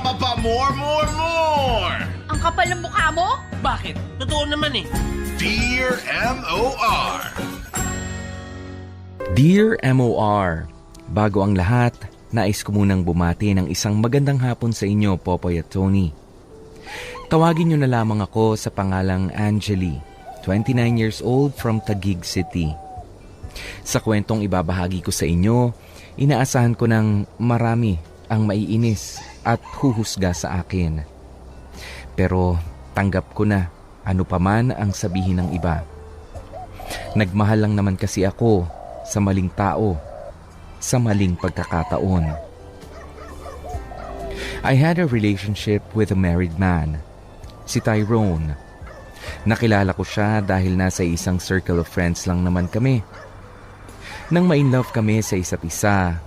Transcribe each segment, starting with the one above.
More! Ang kapal ng mukha mo? Bakit? Totoo naman eh. Dear M.O.R. Dear M.O.R. Bago ang lahat, nais ko munang bumati ng isang magandang hapon sa inyo, Popoy at Tony. Tawagin niyo na lamang ako sa pangalang Angeli, 29 years old from Taguig City. Sa kwentong ibabahagi ko sa inyo, inaasahan ko ng marami ang maiinis at huhusga sa akin. Pero tanggap ko na ano paman ang sabihin ng iba. Nagmahal lang naman kasi ako sa maling tao, sa maling pagkakataon. I had a relationship with a married man, si Tyrone. Nakilala ko siya dahil nasa isang circle of friends lang naman kami. Nang ma-inlove kami sa isa't isa,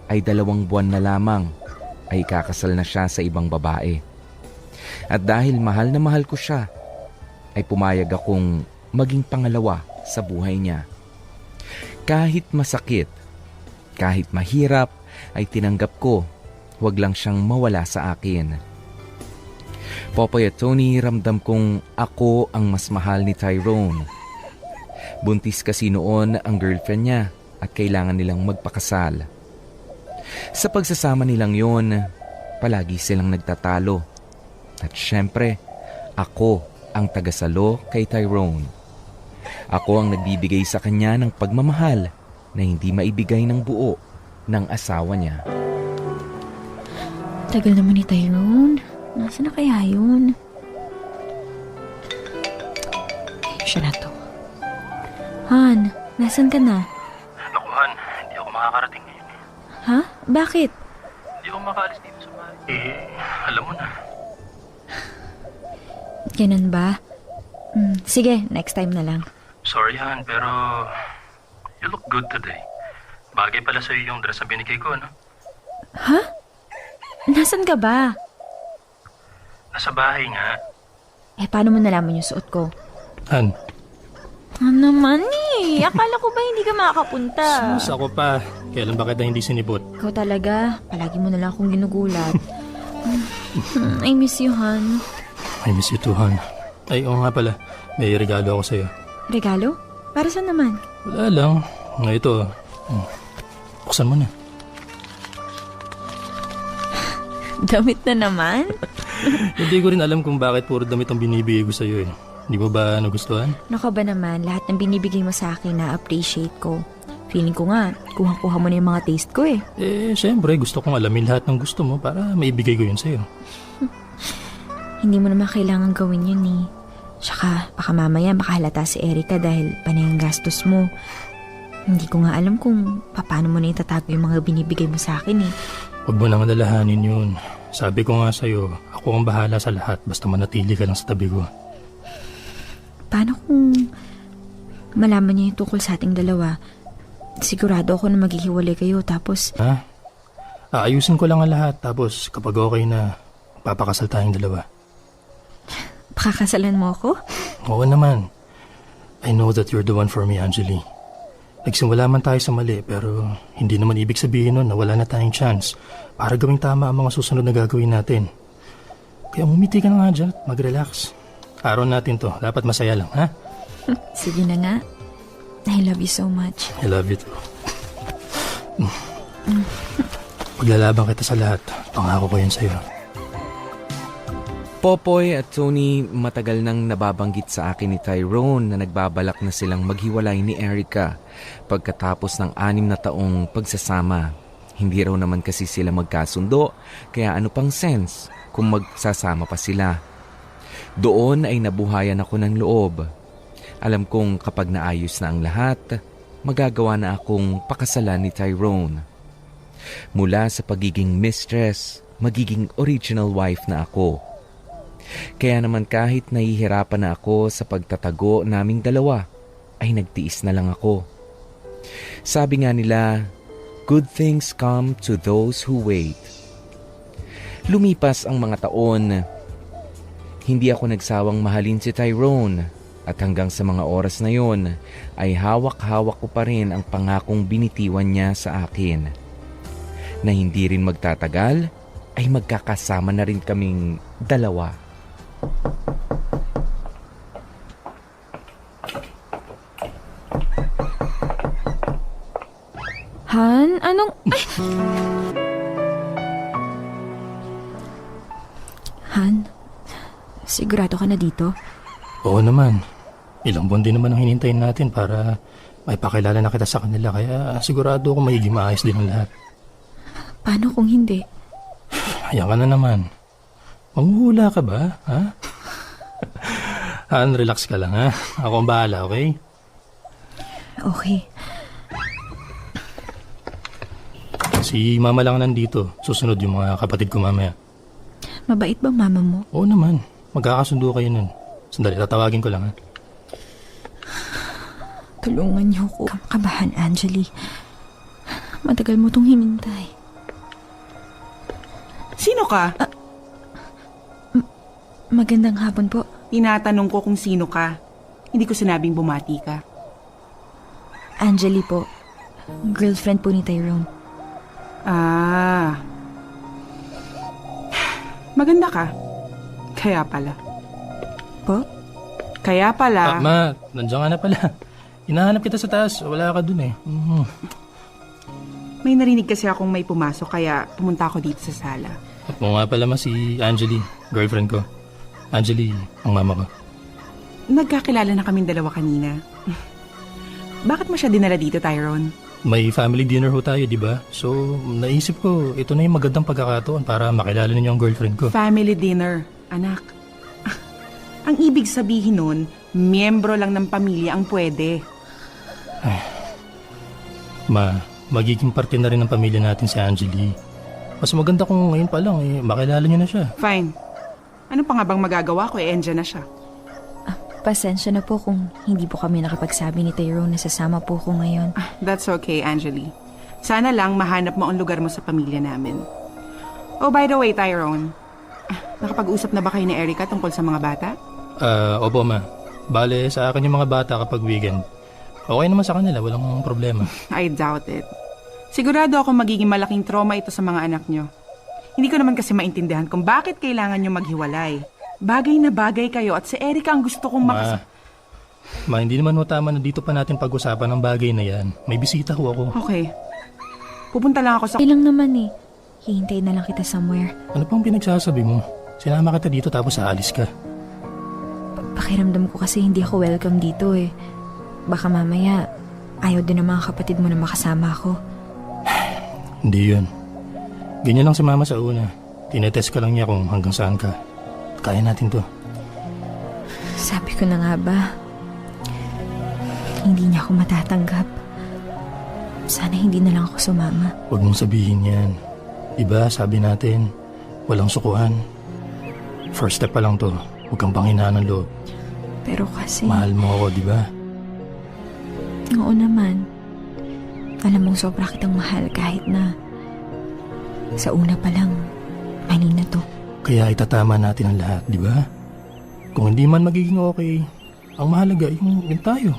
ay 2 buwan na lamang ay kakasal na siya sa ibang babae. At dahil mahal na mahal ko siya, ay pumayag akong maging pangalawa sa buhay niya. Kahit masakit, kahit mahirap, ay tinanggap ko, wag lang siyang mawala sa akin. Popoy at Tony, ramdam kong ako ang mas mahal ni Tyrone. Buntis kasi noon ang girlfriend niya at kailangan nilang magpakasal. Sa pagsasama nilang yon, palagi silang nagtatalo. At syempre, ako ang tagasalo kay Tyrone. Ako ang nagbibigay sa kanya ng pagmamahal na hindi maibigay ng buo ng asawa niya. Tagal naman ni Tyrone. Nasaan na kaya yun? Siya na to. Han, nasan ka na? Naku, Han, hindi ako makakarating ngayon eh. Ha? Bakit? Hindi ako makaalis dito sa bahay. Alam mo na. Ganun ba? Sige, next time na lang. Sorry, Han, pero you look good today. Bagay pala sa'yo yung dress na binigay ko, no? Ha? Nasaan ka ba? Nasa bahay nga. Paano mo nalaman yung suot ko? Han, Ano naman eh? Akala ko ba hindi ka makakapunta? sus ako pa. Kailan ba kita hindi sinibot? Ikaw talaga. Palagi mo na lang akong ginugulat. I miss you, Han. I miss you too, Han. Ay, oo nga pala. May regalo ako sa'yo. Regalo? Para saan naman? Wala lang. Nga ito. Buksan mo na. Damit na naman? Hindi ko rin alam kung bakit puro damit ang binibigay ko sa'yo eh. Di mo ba nagustuhan? Naka ba naman, lahat ng binibigay mo sa akin na-appreciate ko. Feeling ko nga, kuha-kuha mo na yung mga taste ko eh. Syempre gusto kong alamin lahat ng gusto mo para maibigay ko yun sa'yo. Hindi mo naman kailangan gawin yun eh. Tsaka, baka mamaya makahalata si Erica dahil panay ang gastos mo. Hindi ko nga alam kung paano mo na itatago yung mga binibigay mo sa akin eh. Huwag mo nang alalahanin yun. Sabi ko nga sa'yo, ako ang bahala sa lahat basta manatili ka lang sa tabi ko. Paano kung malaman niya yung tukol sa ating dalawa? Sigurado ako na maghihiwalay kayo tapos... Ha? Aayusin ko lang ang lahat tapos kapag okay na, papakasal tayong dalawa. Pakakasalan mo ako? Oo naman. I know that you're the one for me, Angeli. Nagsimula man tayo sa mali pero hindi naman ibig sabihin nun na wala na tayong chance para gawing tama ang mga susunod na gagawin natin. Kaya umiti ka na nga dyan at mag-relax. Araw natin to. Dapat masaya lang, ha? Sige na nga. I love you so much. I love you too. Paglalaban kita sa lahat. Pangako ko yan sa'yo. Popoy at Tony, matagal nang nababanggit sa akin ni Tyrone na nagbabalak na silang maghiwalay ni Erica pagkatapos ng 6 na taong pagsasama. Hindi raw naman kasi sila magkasundo, kaya ano pang sense kung magsasama pa sila. Doon ay nabuhayan ako ng loob. Alam kong kapag naayos na ang lahat, magagawa na akong pakasalan ni Tyrone. Mula sa pagiging mistress, magiging original wife na ako. Kaya naman kahit nahihirapan na ako sa pagtatago naming dalawa, ay nagtiis na lang ako. Sabi nga nila, good things come to those who wait. Lumipas ang mga taon. Hindi ako nagsawang mahalin si Tyrone at hanggang sa mga oras na yon ay hawak-hawak ko pa rin ang pangakong binitiwan niya sa akin. Na hindi rin magtatagal ay magkakasama na rin kaming dalawa. Han, anong... Ay! Han, sigurado ka na dito? Oo naman. Ilang buwan din naman ang hinintayin natin para may pakilala na kita sa kanila. Kaya sigurado ako magiging maayos din ang lahat. Paano kung hindi? Ayan ka na naman. Manghuhula ka ba? Ha? Han, relax ka lang ha. Ako ang bahala, okay? Okay. Si mama lang nandito. Susunod yung mga kapatid ko mamaya. Mabait bang mama mo? Oo naman. Magkakasundo kayo nun. Sandali, tatawagin ko lang ha. Tulungan niyo ko. Kabahan, Angeli. Matagal mo tong hinintay. Sino ka? Magandang hapon po. Tinatanong ko kung sino ka. Hindi ko sinabing bumati ka. Angeli po. Girlfriend po ni Tyrone. Ah. Maganda ka. Kaya pala. Po? Kaya pala. Ma, nandiyan ka na pala. Hinahanap kita sa taas. Wala ka dun eh. May narinig kasi akong may pumasok kaya pumunta ako dito sa sala. At mo nga pala si Angeli, girlfriend ko. Angeli, ang mama ko. Nagkakilala na kaming dalawa kanina. Bakit mo siya dinala dito, Tyrone? May family dinner ho tayo, di ba? So, naisip ko, ito na yung magandang pagkakataon para makilala ninyo ang girlfriend ko. Family dinner, anak. Ang ibig sabihin nun, miyembro lang ng pamilya ang pwede. Ma, magiging parte na rin ng pamilya natin si Angeli. Mas maganda kung ngayon pa lang, makilala niyo na siya. Fine. Ano pa nga bang magagawa ko? Andyan na siya. Pasensya na po kung hindi po kami nakapagsabi ni Tyrone na sasama po ko ngayon. That's okay, Angeli. Sana lang mahanap mo ang lugar mo sa pamilya namin. Oh, by the way, Tyrone. Nakapag-usap na ba kayo ni Erica tungkol sa mga bata? Opo ma. Bale, sa akin yung mga bata kapag weekend. Okay naman sa kanila, walang problema. I doubt it. Sigurado ako magiging malaking trauma ito sa mga anak nyo. Hindi ko naman kasi maintindihan kung bakit kailangan nyo maghiwalay. Bagay na bagay kayo at si Erica ang gusto kong Ma, hindi naman ho tama na dito pa natin pag-usapan ng bagay na yan. May bisita ho ako. Okay. Pupunta lang ako sa... Ilang naman eh. Hihintay na lang kita somewhere. Ano pang pinagsasabi mo? Sinama kita dito tapos aalis ka. Pakiramdam ko kasi hindi ako welcome dito eh. Baka mamaya, ayaw din ng mga kapatid mo na makasama ako. Hindi yun. Ganyan lang si mama sa una. Tinetest ka lang niya kung hanggang saan ka. Kaya natin to. Sabi ko na nga ba, hindi niya ako matatanggap. Sana hindi na lang ako sumama. Huwag mong sabihin yan. Diba sabi natin, walang sukuhan. First step pa lang to. Huwag kang panghinaan ng loob. Pero kasi... Mahal mo ako, diba? Oo naman. Alam mong sobra kitang mahal kahit na sa una pa lang, mali na to. Kaya itatama natin ang lahat, di ba? Kung hindi man magiging okay, ang mahalaga yung tayo.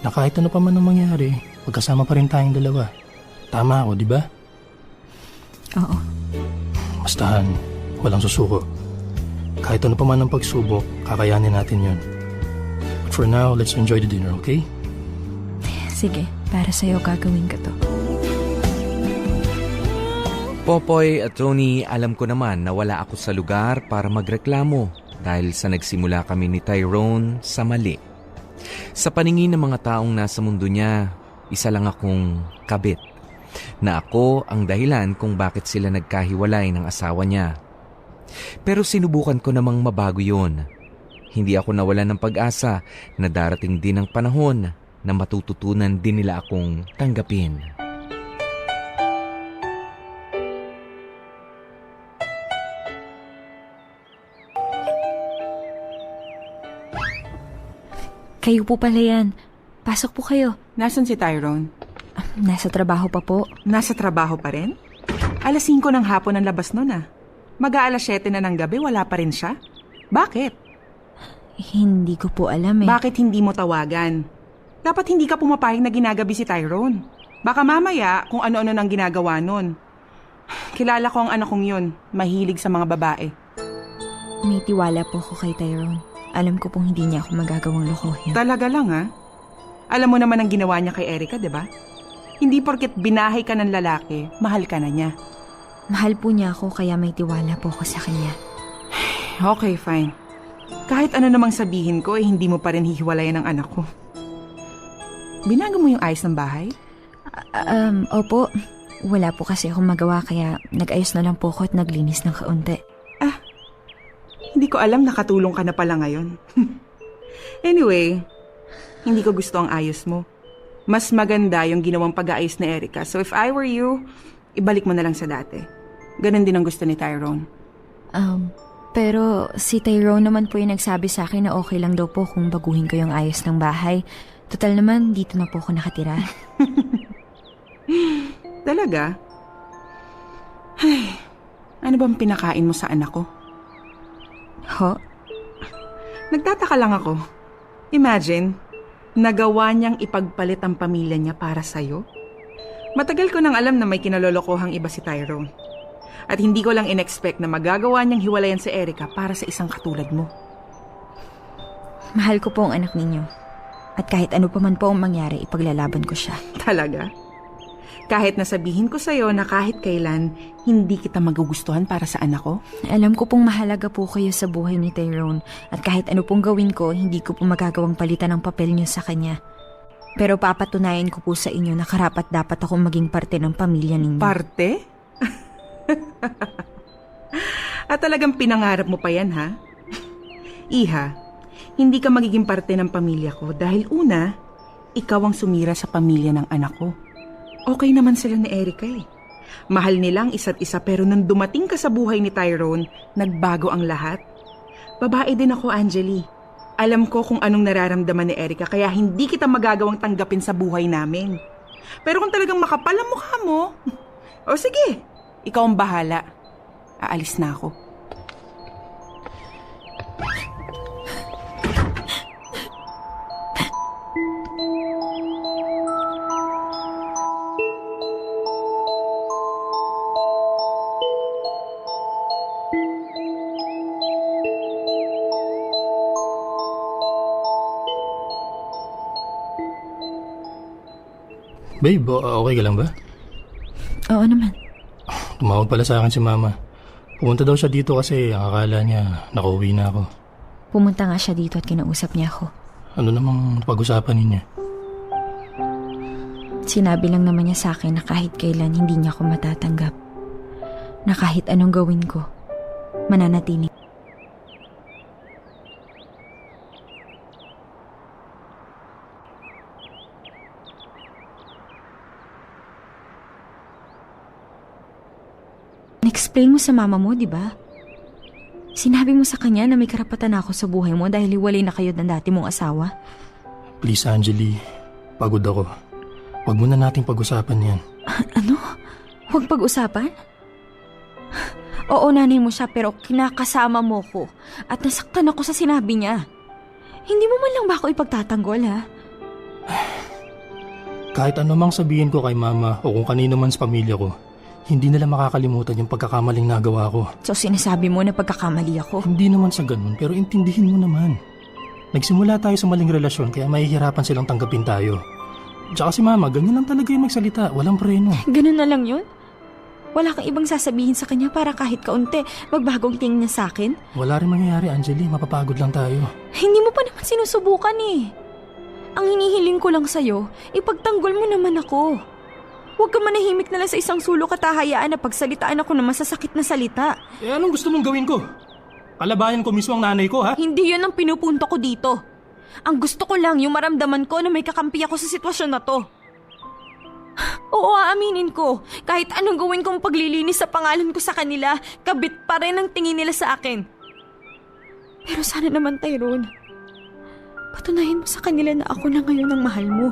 Na kahit ano pa man ang mangyari, magkasama pa rin tayong dalawa. Tama ako, di ba? Oo. Bastahan, walang susuko. Kahit ano pa man ang pagsubok, kakayanin natin yun. But for now, let's enjoy the dinner, okay? Sige, para sa'yo gagawin ko to. Popoy at Tony, alam ko naman na wala ako sa lugar para magreklamo dahil sa nagsimula kami ni Tyrone sa mali. Sa paningin ng mga taong nasa mundo niya, isa lang akong kabit. Na ako ang dahilan kung bakit sila nagkahiwalay ng asawa niya. Pero sinubukan ko namang mabago yun. Hindi ako nawalan ng pag-asa na darating din ang panahon na matututunan din nila akong tanggapin. Kayo po pala yan. Pasok po kayo. Nasaan si Tyrone? Nasa trabaho pa po. Nasa trabaho pa rin? 5:00 ng hapon ang labas nun ah. Mag-aalas 7 na ng gabi, wala pa rin siya? Bakit? Hindi ko po alam eh. Bakit hindi mo tawagan? Dapat hindi ka pumapayag na ginagabi si Tyrone. Baka mamaya kung ano-ano nang ginagawa nun. Kilala ko ang anak kong yun. Mahilig sa mga babae. May tiwala po ko kay Tyrone. Alam ko pong hindi niya ako magagawang lokohin. Talaga lang ha? Alam mo naman ang ginawa niya kay Erica, di ba? Hindi porket binahay ka ng lalaki, mahal ka na niya. Mahal po niya ako kaya may tiwala po ko sa kanya. Okay, fine. Kahit ano namang sabihin ko, hindi mo pa rin hihiwalayan ang anak ko. Binago mo yung ayos ng bahay? Opo. Wala po kasi akong magawa kaya nag-ayos na lang po ako at naglinis ng kaunti. Hindi ko alam nakatulong ka na pala ngayon. Anyway, hindi ko gusto ang ayos mo. Mas maganda yung ginawang pag-aayos ni Erica. So if I were you, ibalik mo na lang sa dati. Ganon din ang gusto ni Tyrone. Pero si Tyrone naman po yung nagsabi sa akin na okay lang daw po kung baguhin ko yung ayos ng bahay. Total naman, dito na po ako nakatira. Talaga? Ay, ano bang pinakain mo sa anak ko? Ho? Nagtataka lang ako. Imagine, nagawa niyang ipagpalit ang pamilya niya para sa'yo. Matagal ko nang alam na may kinalolokohang iba si Tyrone. At hindi ko lang in-expect na magagawa niyang hiwalayan si Erica para sa isang katulad mo. Mahal ko po ang anak ninyo. At kahit ano pa man po ang mangyari, ipaglalaban ko siya. Talaga? Kahit nasabihin ko sa'yo na kahit kailan, hindi kita magugustuhan para sa anak ko? Alam ko pong mahalaga po kayo sa buhay ni Tyrone. At kahit ano pong gawin ko, hindi ko po magagawang palitan ang papel niyo sa kanya. Pero papatunayan ko po sa inyo na karapat dapat akong maging parte ng pamilya ninyo. Parte? At talagang pinangarap mo pa yan, ha? Iha, hindi ka magiging parte ng pamilya ko dahil una, ikaw ang sumira sa pamilya ng anak ko. Okay naman sila ni Erica eh. Mahal nilang isa't isa pero nang dumating ka sa buhay ni Tyrone, nagbago ang lahat. Babae din ako, Angeli. Alam ko kung anong nararamdaman ni Erica kaya hindi kita magagawang tanggapin sa buhay namin. Pero kung talagang makapal ang mukha mo, o sige, ikaw ang bahala. Aalis na ako. Babe, okay ka lang ba? Oo naman. Tumawag pala sa akin si Mama. Pumunta daw siya dito kasi akala niya nakauwi na ako. Pumunta nga siya dito at kinausap niya ako. Ano namang pag-usapan ninyo? Sinabi lang naman niya sa akin na kahit kailan hindi niya ako matatanggap. Na kahit anong gawin ko, mananatili. Na-explain mo sa mama mo, di ba? Sinabi mo sa kanya na may karapatan ako sa buhay mo dahil hiwalay na kayo ng dati mong asawa? Please, Angeli. Pagod ako. Huwag muna nating pag-usapan yan. Ano? Huwag pag-usapan? Oo, nanay mo siya pero kinakasama mo ko at nasaktan ako sa sinabi niya. Hindi mo man lang ba ako ipagtatanggol, ha? Kahit anumang sabihin ko kay Mama o kung kanino man sa pamilya ko, hindi nila makakalimutan yung pagkakamaling nagawa ko. So sinasabi mo na pagkakamali ako? Hindi naman sa ganun, pero intindihin mo naman. Nagsimula tayo sa maling relasyon kaya mahihirapan silang tanggapin tayo. Tsaka si Mama, ganyan lang talaga yung magsalita, walang preno. Ganun na lang yun? Wala kang ibang sasabihin sa kanya para kahit kaunti magbagong tingin niya sa akin? Wala rin mangyayari, Angeli. Mapapagod lang tayo. Hindi mo pa naman sinusubukan eh. Ang hinihiling ko lang sa'yo, ipagtanggol mo naman ako. Huwag ka manahimik na lang sa isang sulok at hahayaan na pagsalitaan ako ng masasakit na salita. Eh anong gusto mong gawin ko? Kalabayan ko mismo ang nanay ko, ha? Hindi yun ang pinupunto ko dito. Ang gusto ko lang yung maramdaman ko na may kakampi ako sa sitwasyon na to. Oo, aaminin ko. Kahit anong gawin kong paglilinis sa pangalan ko sa kanila, kabit pa rin ang tingin nila sa akin. Pero sana naman, Tyrone, patunayan mo sa kanila na ako na ngayon ang mahal mo.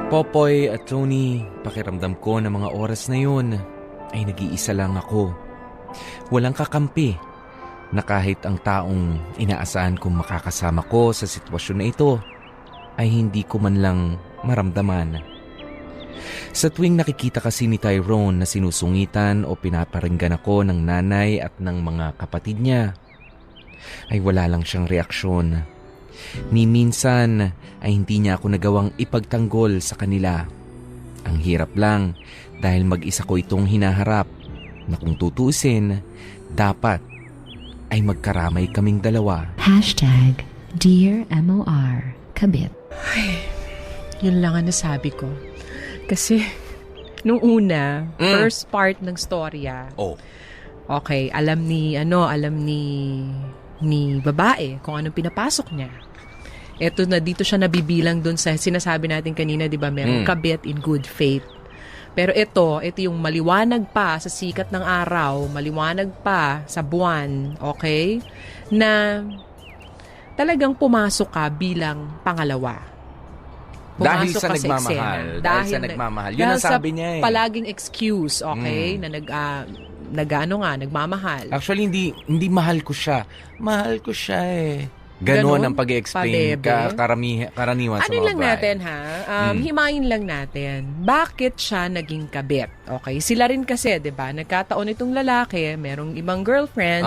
Popoy at Tony, pakiramdam ko na mga oras na yun ay nag-iisa lang ako. Walang kakampi na kahit ang taong inaasahan kong makakasama ko sa sitwasyon na ito ay hindi ko man lang maramdaman. Sa tuwing nakikita kasi ni Tyrone na sinusungitan o pinaparinggan ako ng nanay at ng mga kapatid niya, ay wala lang siyang reaksyon. Ni minsan ay hindi niya ako nagawang ipagtanggol sa kanila. Ang hirap lang dahil mag-isa ko itong hinaharap na kung tutusin, dapat ay magkaramay kaming dalawa. Dear MOR, kabit. Yun lang ang nasabi ko. Kasi, nung una, first part ng storya, Oh, okay, alam ni babae kung anong pinapasok niya. Eto na, dito siya nabibilang dun sa sinasabi natin kanina, di ba, merong kabit in good faith. Pero ito yung maliwanag pa sa sikat ng araw, maliwanag pa sa buwan, okay, na talagang pumasok ka bilang pangalawa. dahil Pumasok sa ka nagmamahal. eksena. Dahil sa nagmamahal. Yun ang dahil sabi sa niya eh. palaging excuse, okay, na nagmamahal. Actually, hindi mahal ko siya. Mahal ko siya eh. Ganon ang pag-i-explain karaniwan sa Ano mga lang babae. natin himayin lang natin. Bakit siya naging kabit? Okay, sila rin kasi, 'di ba? Nagkataon itong lalaki, merong ibang girlfriend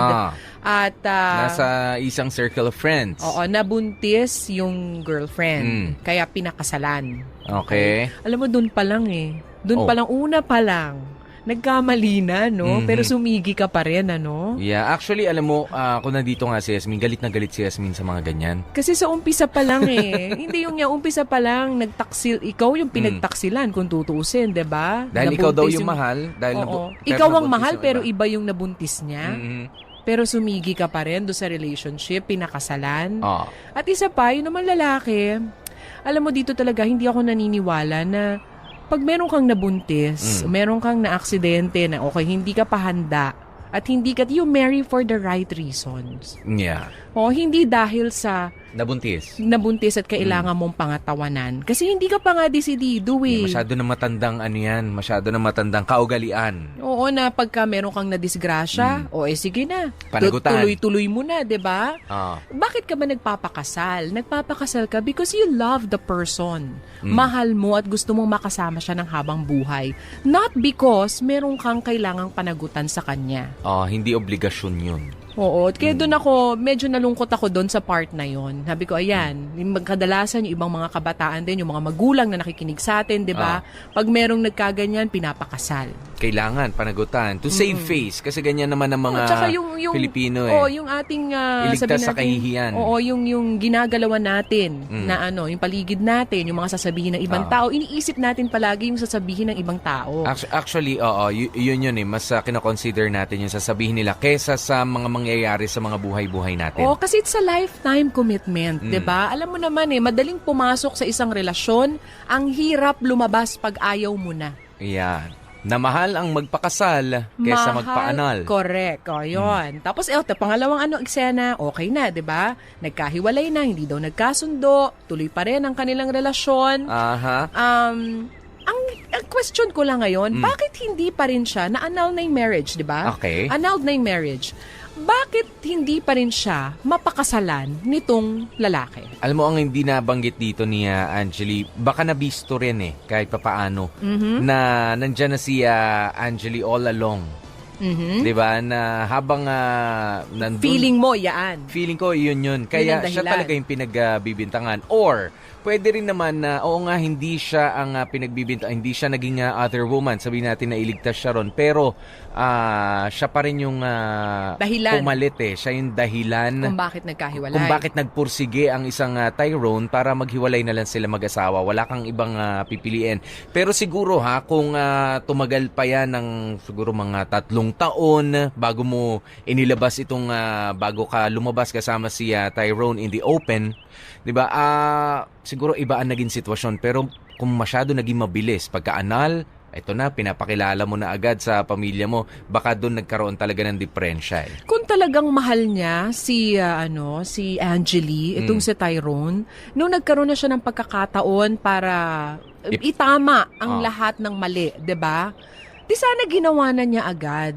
at Nasa isang circle of friends. oo, nabuntis yung girlfriend. Kaya pinakasalan. Okay. Alam mo, doon pa lang eh. Doon Oh. pa lang, una pa lang. Nagkamali na, no? Mhm. Pero sumigi ka pa rin, ano? Yeah, actually, alam mo, kung nandito nga si Yasmin, galit na galit si Yasmin sa mga ganyan. Kasi sa umpisa pa lang eh. Hindi yung umpisa pa lang, ikaw yung pinagtaksilan kung tutuusin, 'di ba? Dahil ikaw daw Nabuntis yung mahal. Dahil Oo. pero Ikaw ang nabuntis mahal yung pero iba yung nabuntis niya. Mhm. Pero sumigi ka pa rin doon sa relationship, pinakasalan. Ah. At isa pa, yun naman lalaki, alam mo dito talaga, hindi ako naniniwala na pag meron kang nabuntis, meron kang na-aksidente na okay, hindi ka pa handa, at you marry for the right reasons. Yeah. O, hindi dahil sa Nabuntis. nabuntis at kailangan mong pangatawanan. Kasi hindi ka pa nga desidido eh. Masyado na matandang masyado na matandang kaugalian. Oo, na pagka meron kang nadisgrasya, o sige na. Panagutan. Tuloy-tuloy mo na, 'di ba? Ah. Bakit ka ba nagpapakasal? Nagpapakasal ka because you love the person. Mahal mo at gusto mong makasama siya ng habang buhay. Not because meron kang kailangang panagutan sa kanya. Hindi obligasyon yun. Oo, kaya doon ako, medyo nalungkot ako doon sa part na yon. Sabi ko, ayan, yung kadalasan yung ibang mga kabataan din, yung mga magulang na nakikinig sa atin, di ba? Pag merong nagkaganyan, pinapakasal. Kailangan panagutan to save face kasi ganyan naman ang mga Tsaka Pilipino eh. Oo, yung ating Iligtas sabihin sa natin, kahihiyan. Oo, yung ginagalawan natin na yung paligid natin, yung mga sasabihin ng ibang tao, iniisip natin palagi yung sasabihin ng ibang tao. Actually, yun eh. Mas kinoconsider natin yung sasabihin nila kesa sa mga mangyayari sa mga buhay-buhay natin. Oo, kasi it's a lifetime commitment, 'di ba? Alam mo naman madaling pumasok sa isang relasyon, ang hirap lumabas pag ayaw mo na. Yan. Na mahal ang magpakasal kesa magpaanal. Correct. O, yun. Tapos, pangalawang eksena, okay na, di ba? Nagkahiwalay na, hindi daw nagkasundo, tuloy pa rin ang kanilang relasyon. Aha. Ang question ko lang ngayon, bakit hindi pa rin siya na-annul na yung marriage, di ba? Okay. Annulled na yung marriage. Bakit hindi pa rin siya mapakasalan nitong lalaki? Alam mo, ang hindi nabanggit dito ni Angeli, baka nabisto rin kahit papaano, na nandyan na si Angeli all along. Di ba? Na habang nandun, Feeling mo, yaan. feeling ko yun. Kaya ang siya dahilan. talaga yung pinagbibintangan. Or, pwede rin naman na, oo nga, hindi siya ang pinagbibintangan, hindi siya naging other woman. Sabihin natin na iligtas siya ron. Pero, siya pa rin yung Dahilan. pumalit Siya yung dahilan Kung bakit nagkahiwalay. kung bakit nagpursige ang isang Tyrone para maghiwalay na lang sila mag-asawa. Wala kang ibang pipiliin. Pero siguro kung tumagal pa yan ng siguro mga 3 taon bago mo inilabas itong bago ka lumabas kasama si Tyrone in the open, 'di ba? Siguro iba ang naging sitwasyon, pero kung masyado naging mabilis pagka-anal, ito na, pinapakilala mo na agad sa pamilya mo. Baka doon nagkaroon talaga ng diferensya eh. Kung talagang mahal niya si Angeli, itong si Tyrone, nung nagkaroon na siya ng pagkakataon para itama ang lahat ng mali, 'di ba? Di sana ginawa na niya agad.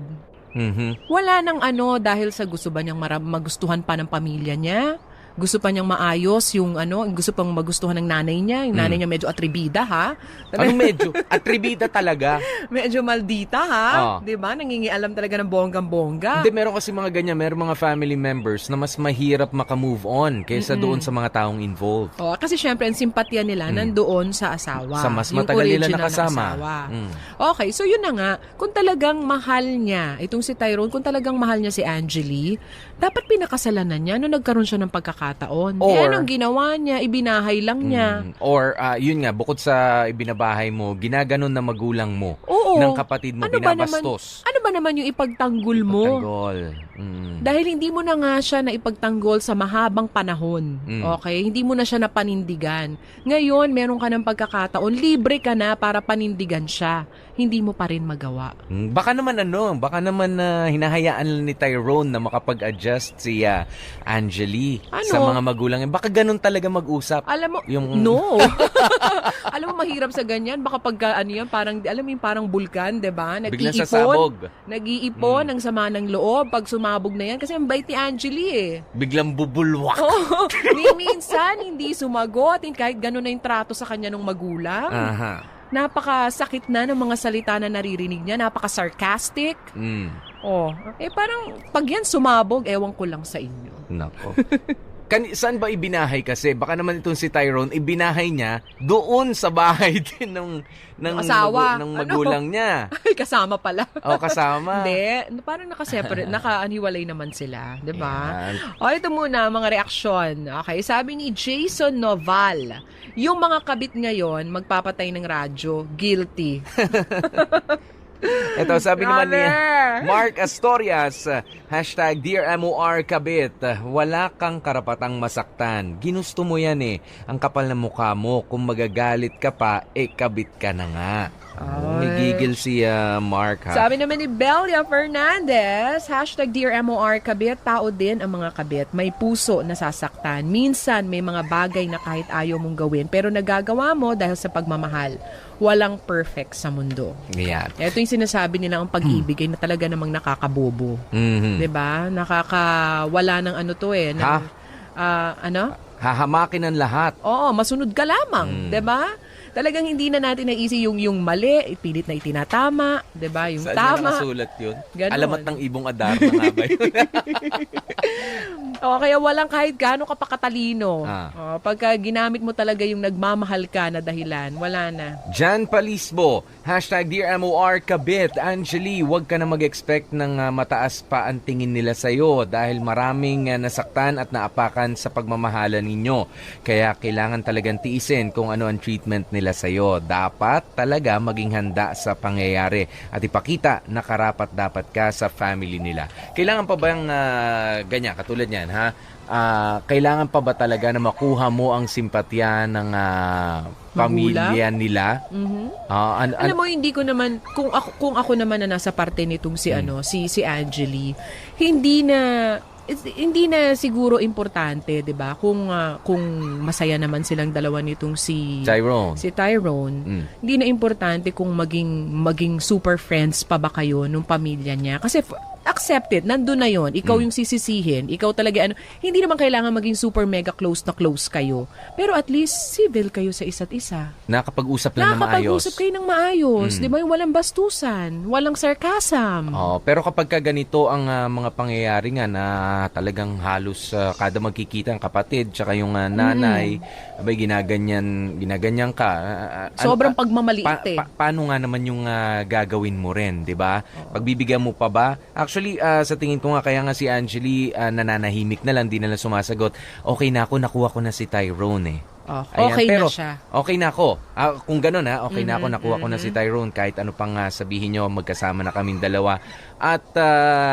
Mhm. Wala nang dahil sa gusto ba niyang magustuhan pa ng pamilya niya? Gusto pa niyang maayos yung gusto pang magustuhan ng nanay niya. Yung nanay niya medyo atribida, ha? Anong medyo? Atribida talaga. Medyo maldita, ha? Di ba? Nangingialam talaga ng bonggang-bongga. Hindi, meron kasi mga ganyan. Meron mga family members na mas mahirap makamove on kaysa doon sa mga taong involved. Kasi syempre, ang simpatya nila nandoon sa asawa. Sa mas yung matagal nila original na nakasama. asawa. Okay, so yun na nga. Kung talagang mahal niya, itong si Tyrone, kung talagang mahal niya si Angeli, dapat pinakasalanan niya nung nagkaroon siya ng pagkakataon. Anong ginawa niya? Ibinahay lang niya. Yun nga, bukod sa ibinabahay mo, ginaganon na magulang mo ng kapatid mo, binabastos. Ano ba naman yung ipagtanggol mo? Ipagtanggol. Dahil hindi mo na nga siya na ipagtanggol sa mahabang panahon. Okay? Hindi mo na siya napanindigan. Ngayon, meron ka ng pagkakataon, libre ka na para panindigan siya. Hindi mo pa rin magawa. Baka naman hinahayaan lang ni Tyrone na makapag-adjust si Angeli sa mga magulang. Baka ganun talaga mag-usap. Alam mo, no. Alam mo, mahirap sa ganyan. Baka pagka parang, alam mo yung parang bulkan, diba? Biglang sasabog. Nag-iipon ng sama ng loob pag sumabog na yan. Kasi ang bait ni Angeli eh. Biglang bubulwak. Minsan, hindi sumagot. Kahit ganun na yung trato sa kanya ng magulang. Napakasakit na ng mga salita na naririnig niya. Napaka-sarcastic. Parang pag yan sumabog, ewan ko lang sa inyo. Nako. Saan ba ibinahay kasi? Baka naman itong si Tyrone, ibinahay niya doon sa bahay din ng asawa. ng magulang niya. Ay, kasama pala. Kasama. Hindi. Parang nakaseparate, nakaaniwalay naman sila. Diba? Ito muna, mga reaksyon. Okay, sabi ni Jason Noval, yung mga kabit ngayon, magpapatay ng radyo, guilty. Ito, sabi naman ni Mark Astorias, #Dear MOR Kabit, wala kang karapatang masaktan. Ginusto mo yan eh. Ang kapal ng mukha mo. Kung magagalit ka pa, kabit ka na nga. Nagigil si Mark, ha? Sabi naman ni Belia Fernandez, #Dear MOR Kabit, tao din ang mga kabit. May puso na sasaktan. Minsan may mga bagay na kahit ayaw mong gawin, pero nagagawa mo dahil sa pagmamahal. Walang perfect sa mundo. Yan. Ito yung sinasabi nila ang pag-ibig ay na talaga namang nakakabobo. Diba? Nakakawala ng Hahamakin ang lahat. Oo, masunod ka lamang. Diba? Talagang hindi na natin naisip yung mali, pilit na itinatama, 'di ba? Yung saan tama. Saan nakasulat 'yun? Ganon. Alamat ng ibong Adar na nga ba 'yun? Kaya walang kahit gaano ka pa katalino. Pagka ginamit mo talaga yung nagmamahal ka na dahilan, wala na. Jan Palisbo, #Dear MOR Kabit, Angeli, huwag ka na mag-expect ng mataas pa ang tingin nila sa'yo dahil maraming nasaktan at naapakan sa pagmamahalan ninyo. Kaya kailangan talagang tiisin kung ano ang treatment nila sa'yo. Dapat talaga maging handa sa pangyayari at ipakita na karapat dapat ka sa family nila. Kailangan pa bang ganyan, katulad niyan, ha? Kailangan pa ba talaga na makuha mo ang simpatya ng pamilya nila? Alam mo, hindi ko naman, kung ako naman na nasa parte nitong si Angeli, hindi na siguro importante, 'di ba? Kung masaya naman silang dalawa nitong si Tyrone. Hindi na importante kung maging super friends pa ba kayo nung pamilya niya. Kasi accepted, nandun na yon. Ikaw yung sisisihin. Ikaw talaga, hindi naman kailangan maging super mega close na close kayo. Pero at least, civil kayo sa isa't isa. Nakapag-usap lang na maayos. Nakapag-usap kayo ng maayos. Di ba? Yung walang bastusan, walang sarcasm. Pero kapag ganito ang mga pangyayari nga na talagang halos kada magkikita ang kapatid tsaka yung nanay, abay ginaganyan ka. Sobrang pagmamaliit paano nga naman yung gagawin mo rin, di ba? Pagbibigyan mo pa ba? Actually, sa tingin ko nga, kaya nga si Angeli nananahimik na lang, di na lang sumasagot. Okay na ako, nakuha ko na si Tyrone eh. Okay na siya. Okay na ako. Kung gano'n okay na ako, nakuha ko na si Tyrone. Kahit ano pang sabihin nyo, magkasama na kaming dalawa. At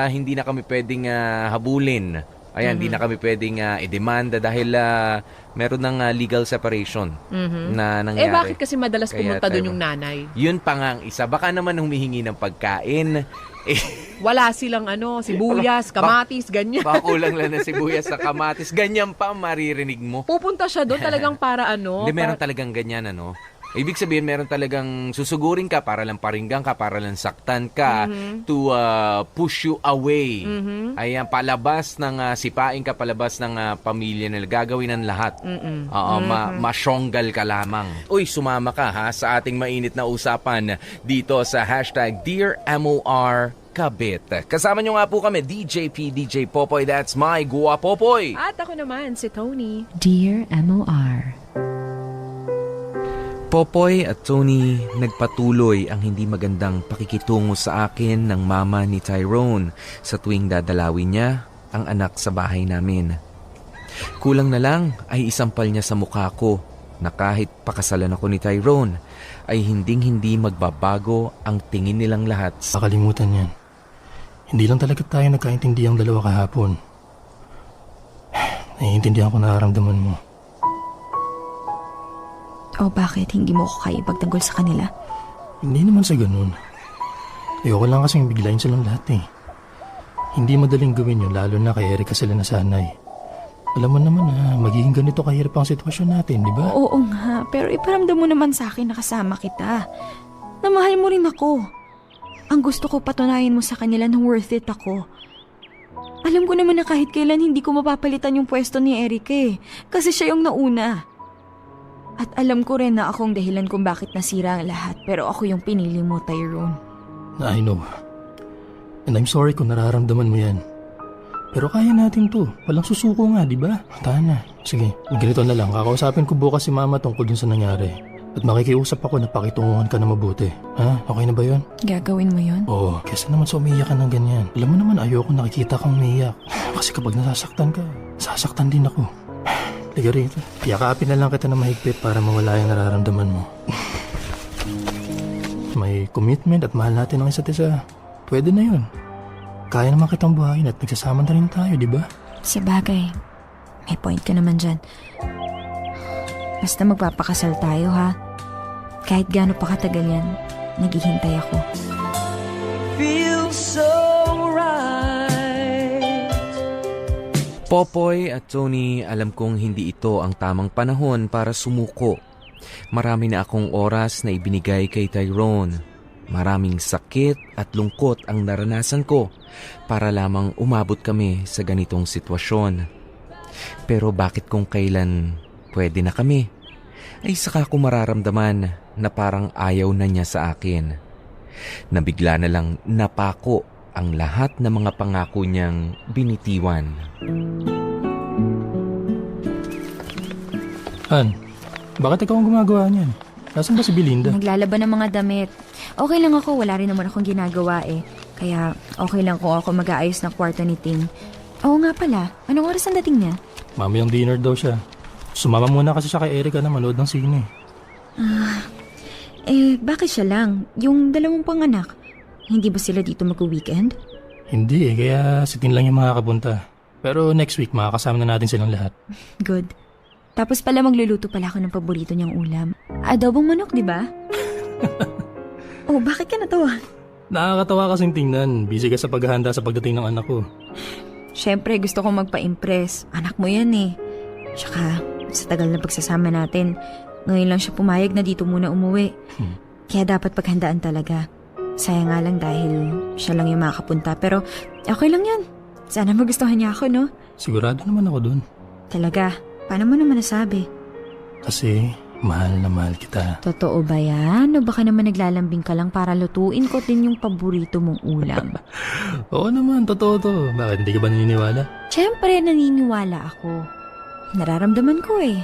hindi na kami pwedeng habulin Ayan, di na kami pwedeng idemanda dahil meron ng legal separation na nangyari. Bakit kasi madalas Kaya pumunta doon tayo- yung nanay? Yun pa nga ang isa. Baka naman humihingi ng pagkain. Wala silang sibuyas, kamatis, ganyan. Baka kulang lang ng sibuyas sa kamatis. Ganyan pa ang maririnig mo. Pupunta siya doon talagang para Hindi, meron talagang ganyan, Ibig sabihin, meron talagang susugurin ka para lang paringgan ka, para lang saktan ka, to push you away. Ayan, palabas ng sipain ka, palabas ng pamilya nila. Gagawin ng lahat. Oo, masyonggal ka lamang. Uy, sumama ka ha sa ating mainit na usapan dito sa hashtag Dear MOR Kabit. Kasama nyo nga po kami, DJP, DJ Popoy, that's my Gua Popoy. At ako naman, si Tony. Dear MOR. Popoy at Tony, nagpatuloy ang hindi magandang pakikitungo sa akin ng mama ni Tyrone sa tuwing dadalawin niya ang anak sa bahay namin. Kulang na lang ay isampal niya sa mukha ko na kahit pakasalan ako ni Tyrone ay hinding-hindi magbabago ang tingin nilang lahat sa Nakalimutan yan. Hindi lang talaga tayo nagkaintindi ang dalawa kahapon. Naiintindihan ko nararamdaman mo. O bakit hindi mo ko kaya ipagtanggol sa kanila? Hindi naman sa ganun. Ayoko lang kasing biglayin silang lahat eh. Hindi madaling gawin yun, lalo na kay Erika sila nasanay. Alam mo naman na magiging ganito kahirap ang sitwasyon natin, di ba? Oo nga, pero iparamdam mo naman sa akin na kasama kita. Na mahal mo rin ako. Ang gusto ko patunayan mo sa kanila na worth it ako. Alam ko naman na kahit kailan hindi ko mapapalitan yung pwesto ni Erika eh. Kasi siya yung nauna. At alam ko rin na akong dahilan kung bakit nasira ang lahat. Pero ako yung pinili mo, Tyrone. I know. And I'm sorry kung nararamdaman mo yan. Pero kaya natin to. Walang susuko nga, di ba? Tahan na. Sige, ganito na lang. Kakausapin ko bukas si mama tungkol dun sa nangyari. At makikiusap ako na pakitunguhan ka na mabuti. Ha? Okay na ba yun? Gagawin mo yun? Oo, kesa naman sa umiyak ka ng ganyan. Alam mo naman, ayoko nakikita kang umiyak. Kasi kapag nasasaktan ka, sasaktan din ako. Liga rito. Yakapin na lang kita na mahigpit para mawala yung nararamdaman mo. May commitment at mahal natin ang isa't isa. Pwede na yun. Kaya naman kitang buhayin at nagsasama na rin tayo, di ba? Sa bagay, may point ka naman dyan. Basta magpapakasal tayo ha. Kahit gaano pa katagal yan, naghihintay ako. Popoy at Tony, alam kong hindi ito ang tamang panahon para sumuko. Marami na akong oras na ibinigay kay Tyrone. Maraming sakit at lungkot ang naranasan ko para lamang umabot kami sa ganitong sitwasyon. Pero bakit kung kailan pwede na kami, ay saka ko mararamdaman na parang ayaw na niya sa akin. Nabigla na lang napako ang lahat ng mga pangako niyang binitiwan. Han, bakit ikaw ang gumagawa niyan? Nasaan ba si Belinda? Naglalaban ng mga damit. Okay lang ako, wala rin naman akong ginagawa eh. Kaya okay lang kung ako mag-aayos ng kwarto ni Ting. Oo nga pala, anong oras ang dating niya? Mamayang dinner daw siya. Sumama muna kasi siya kay Erika na manood ng sine. Bakit siya lang? Yung dalawang panganak, hindi ba sila dito mag-weekend? Hindi kaya si Tin lang yung makakapunta. Pero next week makakasama na natin silang lahat. Good. Tapos pala magluluto pala ako ng paborito niyang ulam. Adobong manok, di ba? Oh, bakit ka natawa? Nakakatawa kasing tingnan. Busy ka sa paghahanda sa pagdating ng anak ko. Siyempre, gusto kong magpa-impress. Anak mo yan eh. Tsaka, sa tagal na pagsasama natin, ngayon lang siya pumayag na dito muna umuwi. Kaya dapat paghandaan talaga. Sayang nga lang dahil siya lang yung makakapunta. Pero okay lang yan. Sana magustuhan niya ako, no? Sigurado naman ako dun. Talaga, paano mo naman nasabi? Kasi mahal na mahal kita. Totoo ba yan? O baka naman naglalambing ka lang para lutuin ko din yung paborito mong ulam? Oo naman, totoo to. Bakit hindi ka ba naniniwala? Siyempre, naniniwala ako. Nararamdaman ko eh.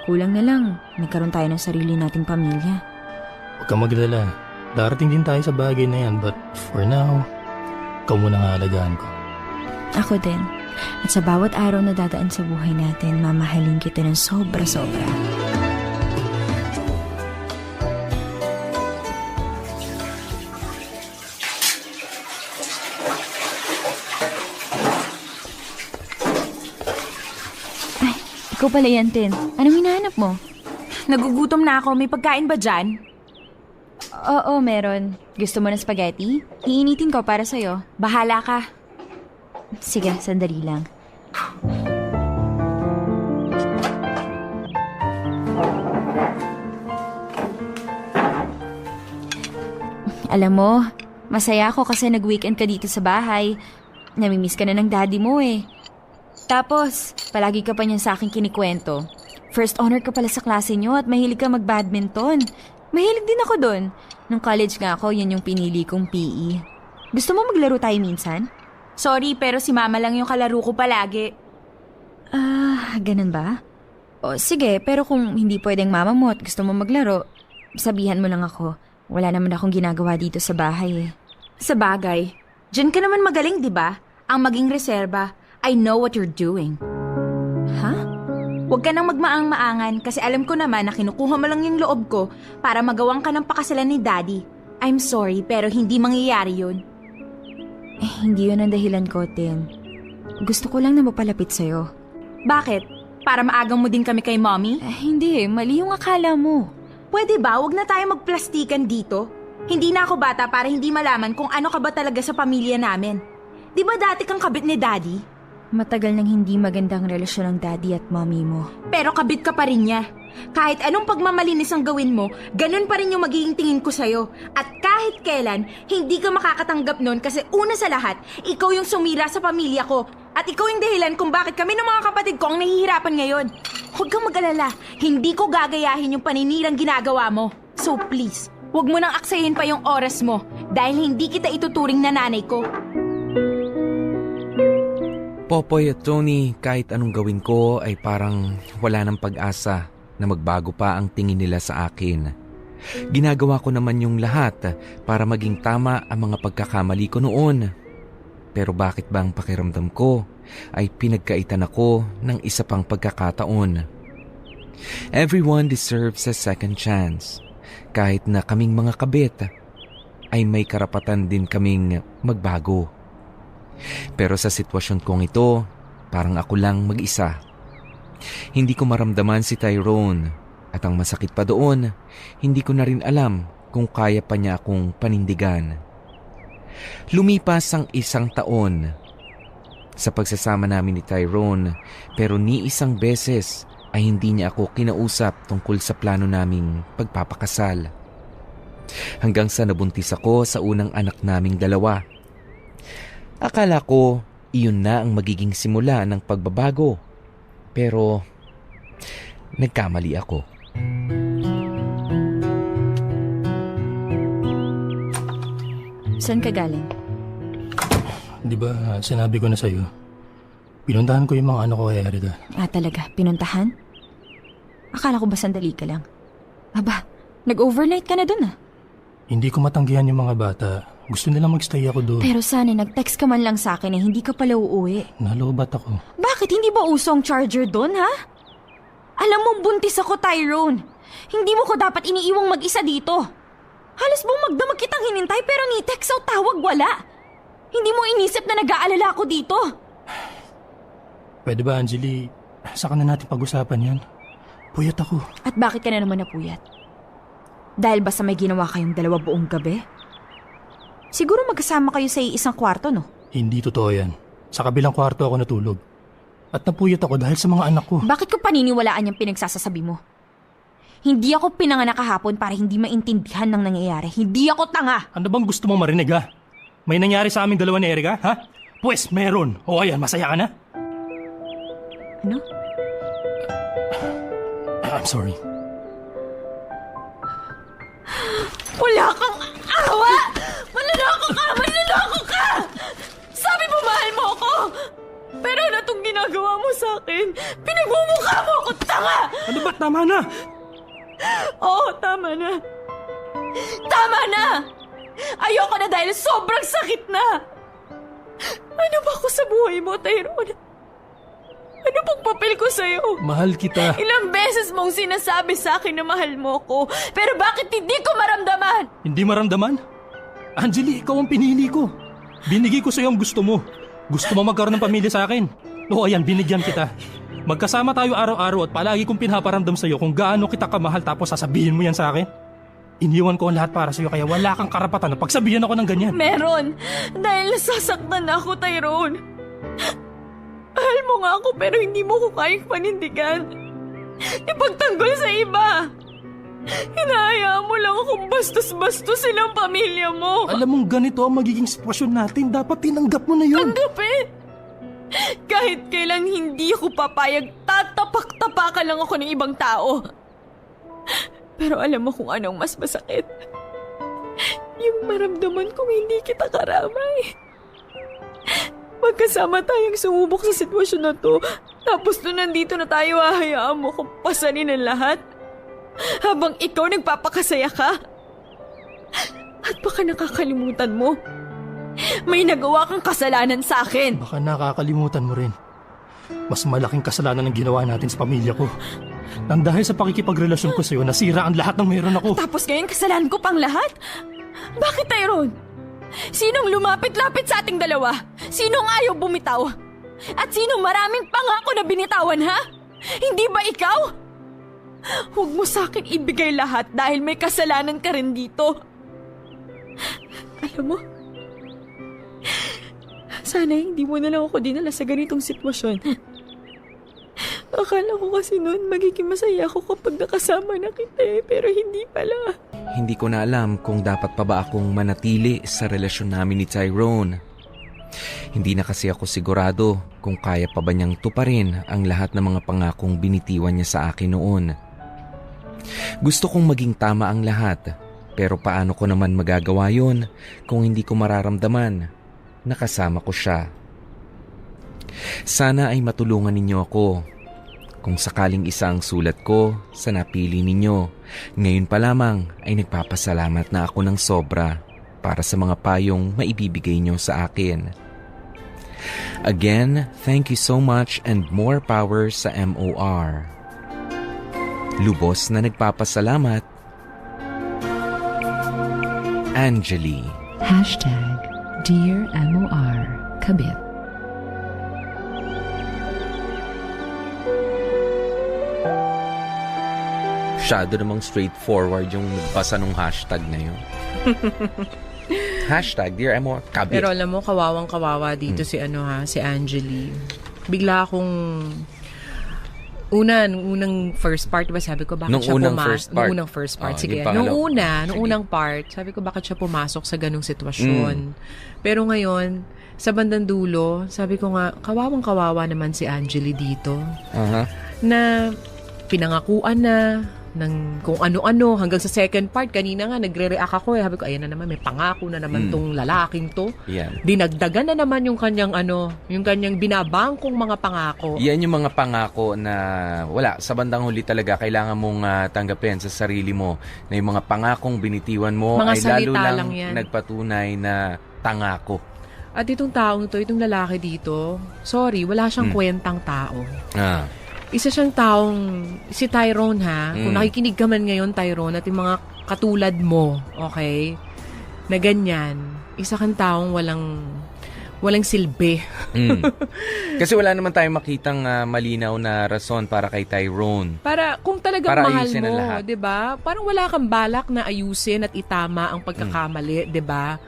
Kulang na lang, nagkaroon tayo ng sarili nating pamilya. Huwag kang maglala. Darating din tayo sa bagay na yan. But for now, ikaw muna ang aalagaan ko. Ako din. At sa bawat araw na dadaan sa buhay natin, mamahalin kita ng sobra-sobra. Ikaw pala yan, Tin. Anong hinahanap mo? Nagugutom na ako. May pagkain ba dyan? Oo, meron. Gusto mo ng spaghetti? Iinitin ko para sa'yo. Bahala ka. Sige, sandali lang. Alam mo, masaya ako kasi nag-weekend ka dito sa bahay. Namimiss ka na ng daddy mo eh. Tapos, palagi ka pa niyan sa akin kinikwento. First honor ka pala sa klase niyo at mahilig ka mag-badminton. Mahilig din ako doon. Nung college nga ako, yan yung pinili kong PE. Gusto mo maglaro tayo minsan? Sorry, pero si mama lang yung kalaro ko palagi. Ganun ba? O sige, pero kung hindi pwedeng mama mo at gusto mo maglaro, sabihan mo lang ako. Wala naman akong ginagawa dito sa bahay eh. Sa bagay, dyan ka naman magaling, di ba? Ang maging reserba. I know what you're doing. Ha? Huwag ka nang magmaang-maangan kasi alam ko naman na kinukuha mo lang yung loob ko para magawang ka ng pakasalan ni Daddy. I'm sorry, pero hindi mangyayari yun. Hindi yun ang dahilan ko, Tin. Gusto ko lang na mapalapit sa'yo. Bakit? Para maagang mo din kami kay Mommy? Hindi, mali yung akala mo. Pwede ba? Huwag na tayo magplastikan dito. Hindi na ako bata para hindi malaman kung ano ka ba talaga sa pamilya namin. Di ba dati kang kabit ni Daddy? Matagal nang hindi magandang relasyon ng daddy at mommy mo. Pero kabit ka pa rin niya. Kahit anong pagmamalinis ang gawin mo, ganun pa rin yung magiging tingin ko sa'yo. At kahit kailan, hindi ka makakatanggap nun kasi una sa lahat, ikaw yung sumira sa pamilya ko. At ikaw yung dahilan kung bakit kami ng mga kapatid ko ang nahihirapan ngayon. Huwag kang mag-alala, hindi ko gagayahin yung paninirang ginagawa mo. So please, huwag mo nang aksayin pa yung oras mo dahil hindi kita ituturing na nanay ko. Popoy at Tony, kahit anong gawin ko ay parang wala ng pag-asa na magbago pa ang tingin nila sa akin. Ginagawa ko naman yung lahat para maging tama ang mga pagkakamali ko noon. Pero bakit ba ang pakiramdam ko ay pinagkaitan ako ng isa pang pagkakataon? Everyone deserves a second chance. Kahit na kaming mga kabit ay may karapatan din kaming magbago. Pero sa sitwasyon kong ito, parang ako lang mag-isa. Hindi ko maramdaman si Tyrone at ang masakit pa doon, hindi ko na rin alam kung kaya pa niya akong panindigan. Lumipas ang 1 taon sa pagsasama namin ni Tyrone pero ni isang beses ay hindi niya ako kinausap tungkol sa plano naming pagpapakasal. Hanggang sa nabuntis ako sa unang anak naming 2. Akala ko iyon na ang magiging simula ng pagbabago. Pero nagkamali ako. Saan ka galing? Di ba sinabi ko na sa'yo? Pinuntahan ko yung mga anak ko kay Erika. Talaga, pinuntahan? Akala ko ba sandali ka lang? Aba, nag-overnight ka na dun ah. Hindi ko matanggihan yung mga bata. Gusto nilang magstay ako doon. Pero sana nag-text ka man lang sa akin na hindi ka pala uuwi. Nalobat ako. Bakit hindi ba usong charger doon, ha? Alam mo, buntis ako, Tyrone. Hindi mo ko dapat iniiwang mag-isa dito. Halos buong magdamag kitang hinintay pero ni text o tawag wala. Hindi mo inisip na nag-aalala ako dito. Pwede ba, Anjali? Saka na natin pag-usapan yan. Puyat ako. At bakit ka na naman napuyat? Dahil ba sa may ginawa kayong 2 buong gabi? Siguro magkasama kayo sa isang kwarto, no? Hindi totoo yan. Sa kabilang kwarto ako natulog. At napuyat ako dahil sa mga anak ko. Bakit ko paniniwalaan yung pinagsasasabi mo? Hindi ako pinanganak kahapon para hindi maintindihan ng nangyayari. Hindi ako tanga! Ano bang gusto mong marinig, ha? May nangyari sa aming 2 ni Erika, ha? Pues, meron. O ayan, masaya ka na? Ano? I'm sorry. Wala kang awa! Manloloko ka! Manloloko ka! Sabi mo mahal mo ako! Pero ano itong ginagawa mo sa akin? Pinagmumukha mo ako, tanga! Ano ba? Tama na! Oo, tama na. Tama na! Ayoko na dahil sobrang sakit na! Ano ba ako sa buhay mo, Tyrone? Ano pong papel ko sa'yo? Mahal kita. Ilang beses mong sinasabi sa akin na mahal mo ko, pero bakit hindi ko maramdaman? Hindi maramdaman? Anjali, ikaw ang pinili ko. Binigay ko sa'yo ang gusto mo. Gusto mo magkaroon ng pamilya sa akin. O ayan, binigyan kita. Magkasama tayo araw-araw at palagi kong pinaparamdam sa'yo kung gaano kita kamahal tapos sasabihin mo yan sa akin? Iniwan ko ang lahat para sa'yo kaya wala kang karapatan na pagsabihan ako ng ganyan. Meron! Dahil nasasaktan na ako, Tyrone. Mahal mo nga ako pero hindi mo ko kayang panindigan. Ipagtanggol sa iba. Hinahayaan mo lang akong bastos-bastos silang pamilya mo. Alam mong ganito ang magiging sitwasyon natin. Dapat tinanggap mo na yun. Tanggapin! Kahit kailan hindi ako papayag, tatapak-tapakan lang ako ng ibang tao. Pero alam mo kung anong mas masakit? Yung maramdaman kong hindi kita karamay. Magkasama tayong sumubok sa sitwasyon na to, tapos nung nandito na tayo, hahayaan mo kong pasanin ang lahat. Habang ikaw nagpapakasaya ka. At baka nakakalimutan mo, may nagawa kang kasalanan sa akin. Baka nakakalimutan mo rin. Mas malaking kasalanan ang ginawa natin sa pamilya ko. Nang dahil sa pakikipagrelasyon ko sa'yo, nasira ang lahat ng meron ako. Tapos ngayon kasalanan ko pang lahat? Bakit, Tyrone? Sinong lumapit-lapit sa ating dalawa? Sinong ayaw bumitaw? At sinong maraming pangako na binitawan, ha? Hindi ba ikaw? Huwag mo sa akin ibigay lahat dahil may kasalanan ka rin dito. Alam mo, sana hindi mo na lang ako dinala sa ganitong sitwasyon. Akala ko kasi noon magiging masaya ako kapag nakasama na kita pero hindi pala. Hindi ko na alam kung dapat pa ba akong manatili sa relasyon namin ni Tyrone. Hindi na kasi ako sigurado kung kaya pa ba niyang tuparin ang lahat ng mga pangakong binitiwan niya sa akin noon. Gusto kong maging tama ang lahat, pero paano ko naman magagawa yon kung hindi ko mararamdaman na kasama ko siya? Sana ay matulungan ninyo ako. Kung sakaling isa ang sulat ko sa napili ninyo, ngayon pa lamang ay nagpapasalamat na ako ng sobra para sa mga payong maibibigay nyo sa akin. Again, thank you so much and more power sa MOR. Lubos na nagpapasalamat, Angeli. Dear MOR Kabit. Masyado namang straightforward yung nagbasa ng hashtag na yun. Hashtag, Dear MOR Kabit. Pero alam mo, kawawang-kawawa dito si Angeli. Bigla akong unang first part, diba sabi ko bakit Nung siya unang first part. Oh, Sige, yung nung unang part, sabi ko bakit siya pumasok sa ganung sitwasyon. Pero ngayon, sa bandang dulo, sabi ko nga, kawawang-kawawa naman si Angeli dito. Na pinangakuan na ng kung ano-ano hanggang sa second part. Kanina nga nagre-react ako sabi ko ayan na naman, may pangako na naman tong lalaking to. Yan. Dinagdagan na naman yung kanyang yung kanyang binabangkong mga pangako. Yan yung mga pangako na wala, sa bandang huli talaga kailangan mong tanggapin sa sarili mo na yung mga pangakong binitiwan mo Mga ay lalo salita lang lang yan. nagpatunay na tangako. At itong taong to, itong lalaki dito, sorry, wala siyang kwentang tao. Isa siyang taong, si Tyrone ha, kung nakikinig ka man ngayon Tyrone at yung mga katulad mo, okay, na ganyan, isa kang taong walang silbi. Kasi wala naman tayong makitang malinaw na rason para kay Tyrone. Para kung talagang Para mahal ayusin ang mo, lahat. 'di ba? Parang wala kang balak na ayusin at itama ang pagkakamali, 'di ba?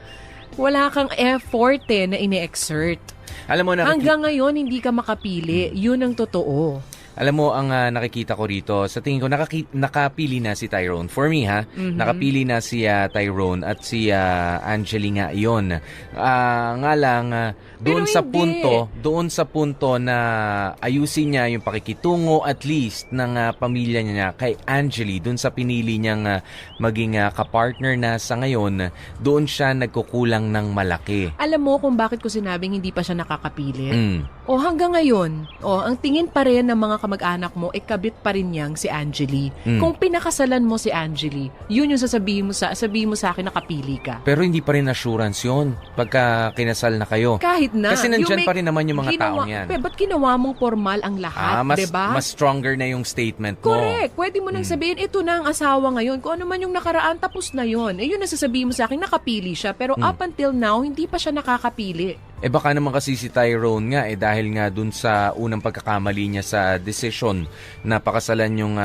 Wala kang effort na ine-exert. Alam mo, Hanggang ngayon hindi ka makapili. 'Yun ang totoo. Alam mo, ang nakikita ko rito, sa tingin ko, nakapili na si Tyrone. For me, nakapili na si Tyrone at si Angeli nga yun. Nga lang, doon sa punto na ayusin niya yung pakikitungo at least ng pamilya niya kay Angeli, doon sa pinili niyang maging kapartner na sa ngayon, doon siya nagkukulang ng malaki. Alam mo kung bakit ko sinabing hindi pa siya nakakapili? O hanggang ngayon, ang tingin pa rin ng mga kamag-anak mo, kabit pa rin niyang si Angeli. Kung pinakasalan mo si Angeli, yun yung sasabihin mo sa akin, nakapili ka. Pero hindi pa rin assurance yun pagka kinasal na kayo. Kahit na. Kasi nandyan pa rin naman yung mga taong yan. Ba't ginawa mong formal ang lahat, diba? Mas stronger na yung statement mo. Correct. Pwede mo nang sabihin, ito na ang asawa ngayon. Kung ano man yung nakaraan, tapos na yun. Yun ang sasabihin mo sa akin, nakapili siya. Pero up until now, hindi pa siya nakakapili. baka naman kasi si Tyrone nga dahil nga dun sa unang pagkakamali niya sa decision na pakasalan yung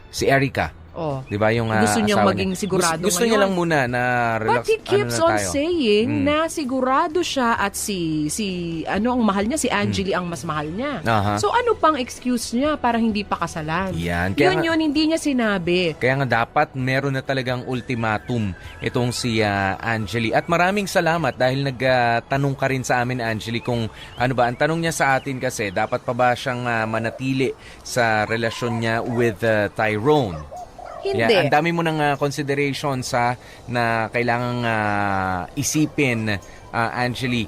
si Erica. Oh. 'Di ba yung Gusto niyang asawa maging niya. sigurado Gusto niya ngayon. lang muna na relax. But he keeps on tayo. saying na sigurado siya at si ang mahal niya, si Angeli ang mas mahal niya. Aha. So ano pang excuse niya para hindi pakasalan? Yan. Kaya Yun hindi niya sinabi. Kaya nga dapat meron na talagang ultimatum itong si Angeli. At maraming salamat dahil nagtanong ka rin sa amin, Angeli, kung ano ba. Ang tanong niya sa atin kasi, dapat pa ba siyang manatili sa relasyon niya with Tyrone? Hindi. Yeah, ang dami mo ng considerations na kailangang isipin, Angeli.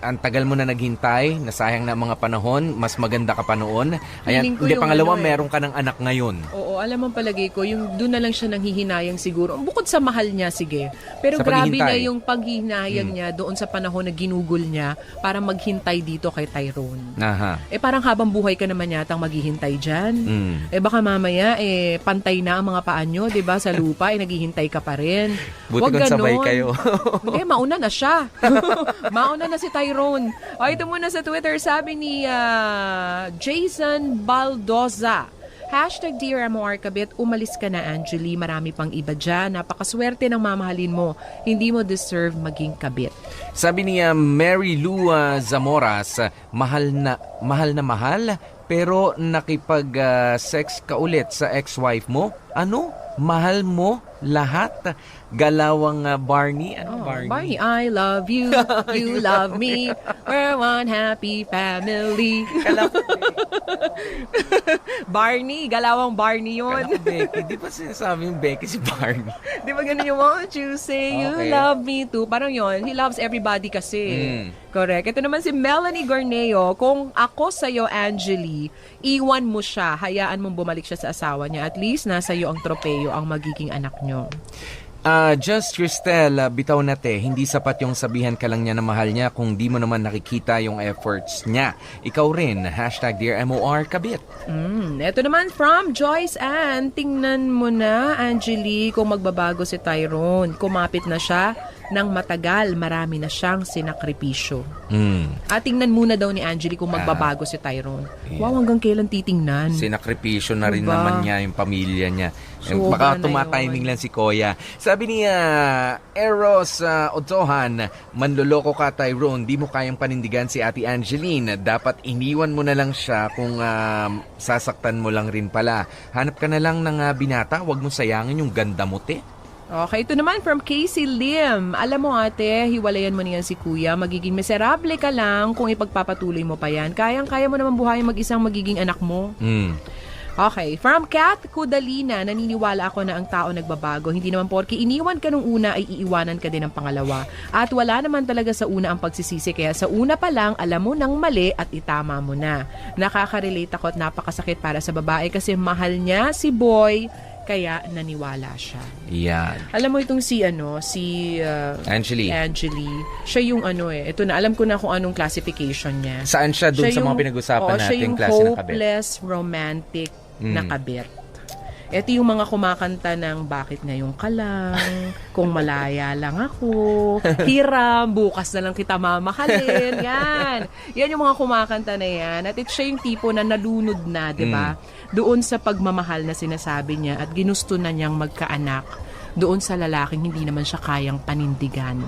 Ang tagal mo na naghintay, nasayang na mga panahon, mas maganda ka pa noon. Feeling ko Hindi, yung pangalawa, ano meron ka ng anak ngayon. Oo, alam mo palagay ko, yung doon na lang siya nanghihinayang siguro. Bukod sa mahal niya, sige. Pero Sa grabe paghihintay. na yung paghihinayang niya doon sa panahon na ginugol niya para maghintay dito kay Tyrone. Aha. Parang habang buhay ka naman yatang maghihintay dyan. Baka mamaya, pantay na ang mga paa nyo, diba, sa lupa, naghihintay ka pa rin. Buti Wag kung sabay ganon. kayo. Hindi, mauna na siya. Mauna na si Tyrone. O, ito muna sa Twitter, sabi ni Jason Baldoza. #Dear MOR Kabit, umalis ka na, Angeli. Marami pang iba dyan. Napakaswerte ng mamahalin mo. Hindi mo deserve maging kabit. Sabi ni Mary Lou Zamoras, mahal na mahal, pero nakipag-sex ka ulit sa ex-wife mo? Ano? Mahal mo lahat? Galawang Barney? Ano Barney, I love you. You love me. We're one happy family. Barney, galawang Barney yun. Kala ko Becky. Di ba sinasabi yung Becky si Barney? Di ba ganun yung won't you say you Okay. love me too? Parang yun, he loves everybody kasi. Correct. Ito naman si Melanie Gorneo. Kung ako sa'yo, Angeli, iwan mo siya, hayaan mong bumalik siya sa asawa niya. At least, nasa iyo ang tropeyo ang magiging anak niyo. Just Cristel, bitaw na te, hindi sapat yung sabihan ka lang niya na mahal niya kung di mo naman nakikita yung efforts niya. Ikaw rin, #Dear MOR Kabit. Ito naman from Joyce Ann. Tingnan mo na, Angeli, kung magbabago si Tyrone. Kumapit na siya ng matagal, marami na siyang sinakripisyo. At tingnan muna daw ni Angeli kung magbabago si Tyrone. Yeah. Wow, hanggang kailan titingnan? Sinakripisyo na rin Diba? naman niya yung pamilya niya. Sobra Baka na tumatiming yun. lang si Koya. Sabi ni Eros Otohan, manloloko ka Tyrone, di mo kayang panindigan si Ate Angeline. Dapat iniwan mo na lang siya kung sasaktan mo lang rin pala. Hanap ka na lang ng binata, wag mo sayangin yung ganda mo, te. Okay, ito naman from Casey Lim. Alam mo ate, hiwalayan mo niyan si kuya. Magiging miserable ka lang kung ipagpapatuloy mo pa yan. Kayang-kaya mo naman buhayin mag-isang magiging anak mo. Okay, from Kat Kudalina, naniniwala ako na ang tao nagbabago. Hindi naman porke iniwan ka nung una ay iiwanan ka din ng pangalawa. At wala naman talaga sa una ang pagsisisi. Kaya sa una pa lang, alam mo nang mali at itama mo na. Nakaka-relate ako at napakasakit para sa babae kasi mahal niya si boy, kaya naniwala siya. Yan. Alam mo itong si Angeli. siya yung ito na, alam ko na kung anong classification niya. Saan siya dun sa yung- mga pinag-usapan siya nating yung klase ng kabit? hopeless romantic na kabit. Ito yung mga kumakanta ng bakit ngayon ka lang, kung malaya lang ako, hiram, bukas na lang kita mamahalin, yan. Yan yung mga kumakanta na yan. At siya yung tipo na nalunod na, di ba? Doon sa pagmamahal na sinasabi niya at ginusto na niyang magkaanak doon sa lalaking hindi naman siya kayang panindigan.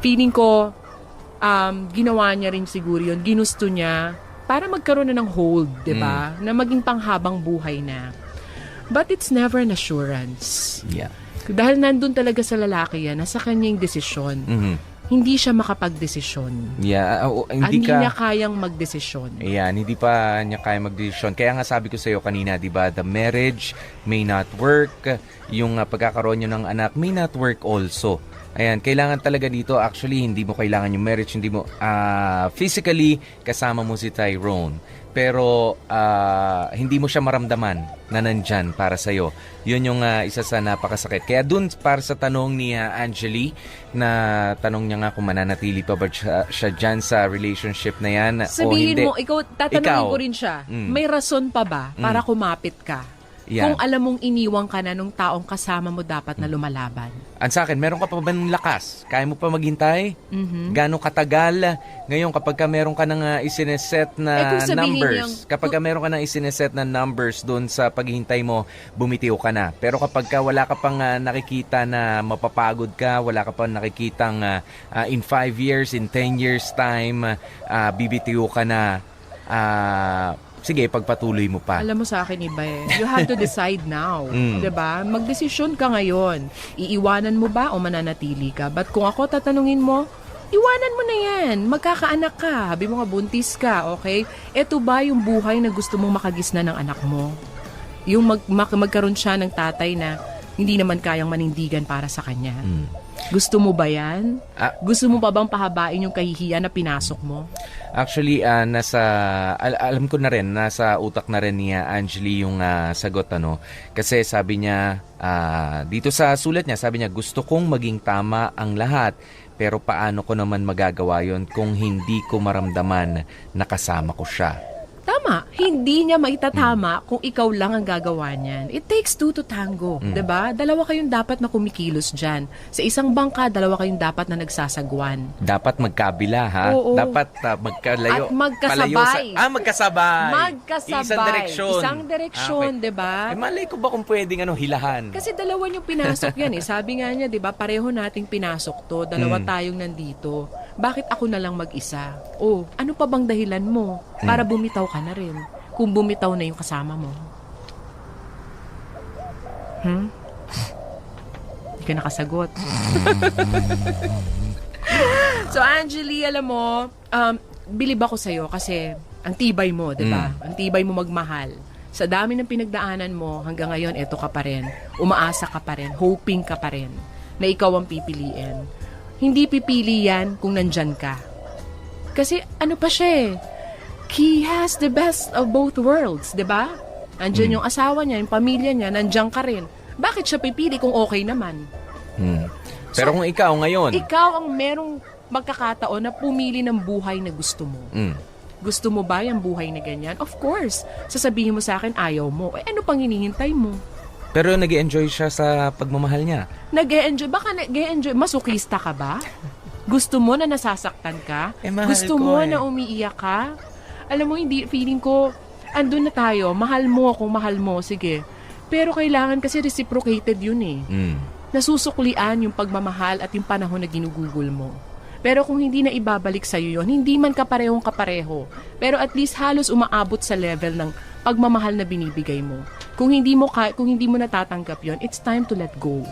Feeling ko, ginawa niya rin siguro yun. Ginusto niya para magkaroon na ng hold, di ba? Na maging panghabang buhay na. But it's never an assurance. Yeah. Dahil nandun talaga sa lalaki yan, nasa kanyang desisyon. Hindi siya makapagdesisyon. Yeah. Hindi niya kayang magdesisyon. Ayan, hindi pa niya kaya mag-desisyon. Kaya nga sabi ko sa iyo kanina, di ba, the marriage may not work. Yung pagkakaroon nyo ng anak may not work also. Ayan, kailangan talaga dito, actually, hindi mo kailangan yung marriage, hindi mo, physically, kasama mo si Tyrone. Pero, hindi mo siya maramdaman na nandyan para sa'yo. Yun yung isa sa napakasakit. Kaya dun, para sa tanong ni Angeli, na tanong niya nga kung mananatili pa ba siya dyan sa relationship na yan, o Sabihin hindi. mo, tatanungin ko rin siya, may rason pa ba para kumapit ka? Yan. Kung alam mong iniwang ka na nung taong kasama mo dapat na lumalaban. Ang sa akin, meron ka pa ba ng lakas? Kaya mo pa maghintay? Gano'ng katagal? Ngayon, kapag ka meron ka ng isineset na kung sabihin numbers, niyang- kapag ka meron ka ng isineset na numbers doon sa paghihintay mo, bumitiw ka na. Pero kapag ka wala ka pang nakikita na mapapagod ka, wala ka pang nakikitang in 5 years, in 10 years time, bibitiw ka na, sige, pagpatuloy mo pa. Alam mo sa akin, iba eh. You have to decide now. 'Di ba? Magdesisyon ka ngayon. Iiwanan mo ba o mananatili ka? But kung ako tatanungin mo, iwanan mo na yan. Magkakaanak ka. Habi mo nga buntis ka, okay? Ito ba yung buhay na gusto mong makagisna ng anak mo? Yung magkaroon siya ng tatay na hindi naman kayang manindigan para sa kanya. Gusto mo ba yan? Gusto mo pa bang pahabain yung kahihiyan na pinasok mo? Actually, alam ko na rin, nasa utak na rin ni Angeli yung sagot, ano. Kasi sabi niya, dito sa sulat niya, sabi niya, gusto kong maging tama ang lahat, pero paano ko naman magagawa yon kung hindi ko maramdaman na kasama ko siya? Tama. Hindi niya maitatama kung ikaw lang ang gagawa niyan. It takes two to tango. 'Di ba? Dalawa kayong dapat na kumikilos dyan. Sa isang bangka, dalawa kayong dapat na nagsasagwan. Dapat magkabila, ha? Oo. Dapat magkalayo. At magkasabay. Palayo magkasabay. Magkasabay. Isang direksyon. Isang direksyon, Okay. 'di ba? Malay ko ba kung pwedeng hilahan? Kasi dalawa yung pinasok yan eh. Sabi nga niya, 'di ba? Pareho nating pinasok 'to. Dalawa tayong nandito. Bakit ako na lang mag-isa? Oh, ano pa bang dahilan mo para bumitaw ka na rin? Kung bumitaw na yung kasama mo. Hindi ka nakasagot. So, Angeli, alam mo, bilib ako sa'yo kasi ang tibay mo, di ba? Ang tibay mo magmahal. Sa dami ng pinagdaanan mo, hanggang ngayon, eto ka pa rin. Umaasa ka pa rin. Hoping ka pa rin na ikaw ang pipiliin. Hindi pipili yan kung nandyan ka. Kasi ano pa siya eh. He has the best of both worlds, di ba? Nandyan yung asawa niya, yung pamilya niya, nandyan ka rin. Bakit siya pipili kung okay naman? Pero kung ikaw ngayon... Ikaw ang merong magkakataon na pumili ng buhay na gusto mo. Gusto mo ba yung buhay na ganyan? Of course. Sasabihin mo sa akin, ayaw mo. Eh, ano pang hinihintay mo? Pero nag-enjoy siya sa pagmamahal niya. Nag-e-enjoy? Baka nag-e-enjoy? Masokista ka ba? Gusto mo na nasasaktan ka? Mahal Gusto ko mo eh. na umiiyak ka? Alam mo, hindi, feeling ko, andun na tayo. Mahal mo kung mahal mo, sige. Pero kailangan kasi reciprocated yun eh. Nasusuklian yung pagmamahal at yung panahon na ginugugol mo. Pero kung hindi na ibabalik sa'yo yun, hindi man kaparehong kapareho. Pero at least halos umaabot sa level ng pagmamahal na binibigay mo. Kung hindi mo natatanggap yon, it's time to let go.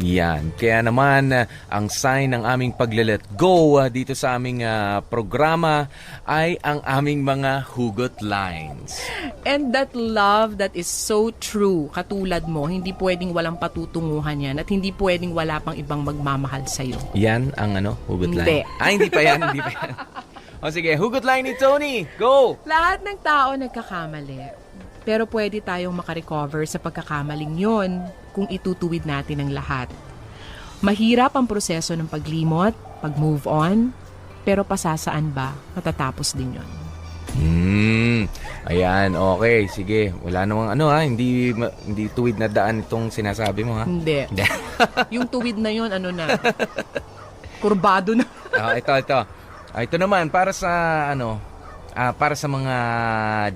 Yan. Kaya naman, ang sign ng aming pagle-let go dito sa aming programa ay ang aming mga hugot lines. And that love that is so true, katulad mo, hindi pwedeng walang patutunguhan yan at hindi pwedeng wala pang ibang magmamahal sa'yo. Yan ang hugot Hindi. line. Hindi pa yan, hindi pa yan. O sige, hugot line ni Tony. Go! Lahat ng tao nagkakamali. Pero pwede tayong makarecover sa pagkakamaling yon kung itutuwid natin ang lahat. Mahirap ang proseso ng paglimot, pag-move on, pero pasasaan ba, matatapos din yon. Ayan, okay, sige. Wala namang hindi tuwid na daan itong sinasabi mo, ha? Hindi. Yung tuwid na yon, kurbado na. Ito. Ito naman, para sa mga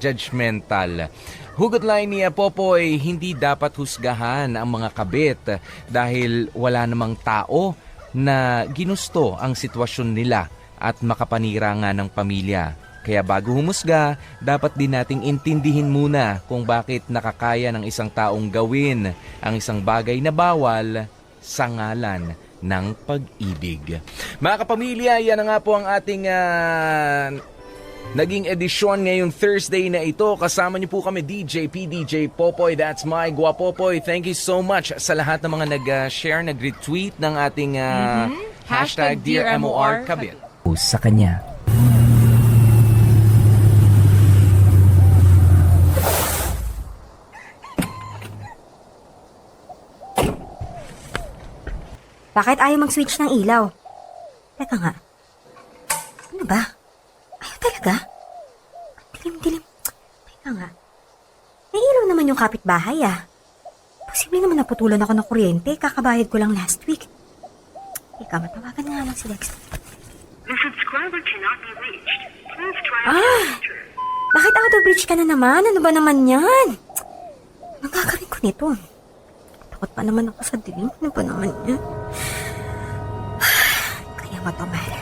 judgmental. Hugot line ni Popoy, hindi dapat husgahan ang mga kabit dahil wala namang tao na ginusto ang sitwasyon nila at makapanira nga ng pamilya. Kaya bago humusga, dapat din nating intindihin muna kung bakit nakakaya ng isang taong gawin ang isang bagay na bawal sa ngalan ng pag-ibig. Mga kapamilya, yan na nga po ang ating naging edisyon ngayong Thursday na ito. Kasama niyo po kami, DJ PDJ Popoy. That's my Guapopoy. Thank you so much sa lahat ng mga nag-share, nag-retweet ng ating hashtag Dear MOR Kabit. Sa kanya. Bakit ayaw mag-switch ng ilaw? Teka nga. Ano ba? Ayaw talaga? Dilim-dilim. Teka nga. May ilaw naman naman yung kapitbahay Posible naman naputulan ako ng kuryente. Kakabayad ko lang last week. Ika, matawagan nga lang si Dexter. Bakit out of reach ka na naman? Ano ba naman yan? Anong gagawin ko nito? Takot pa naman ako sa dilim. Ano ba naman yan? Kaya mo to, Mara.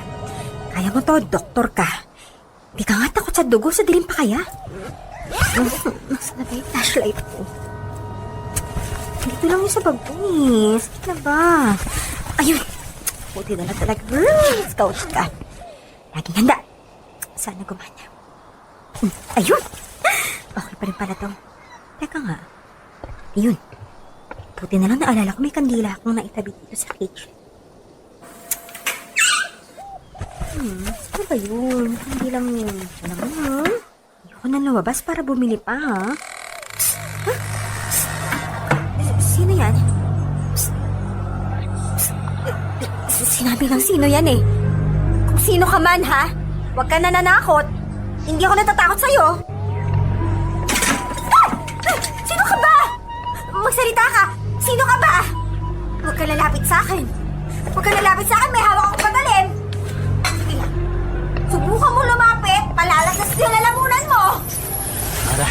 Kaya mo to, doktor ka. Hindi ka nga takot sa dugo. Sa dilim pa kaya? Nasaan na ba yung flashlight ko? Dito lang yung sa bag ko eh. Saan na ba? Ayun. Buti na lang talaga. Let's go, ka. Laging handa. Sana gumana. Ayun! Okay pa rin pala to. Teka nga. Ayun. Buti na lang naalala ko may kandila akong naitabi dito sa kitchen. Ano ba yun? Hindi lang yun. Ano naman Ayoko na lumabas para bumili pa Sino yan? Sinabi ng sino yan eh. Kung sino ka man huwag ka nananakot. Hindi ako natatakot sa'yo. Sino ka ba? Magsalita ka. Sino ka ba? Huwag ka lalapit sa akin. At huwag ka lalapit sa akin, may hawak akong patalim. Sige lang. Subukan mo lumapit, palalasas yung lalamunan mo. Mara.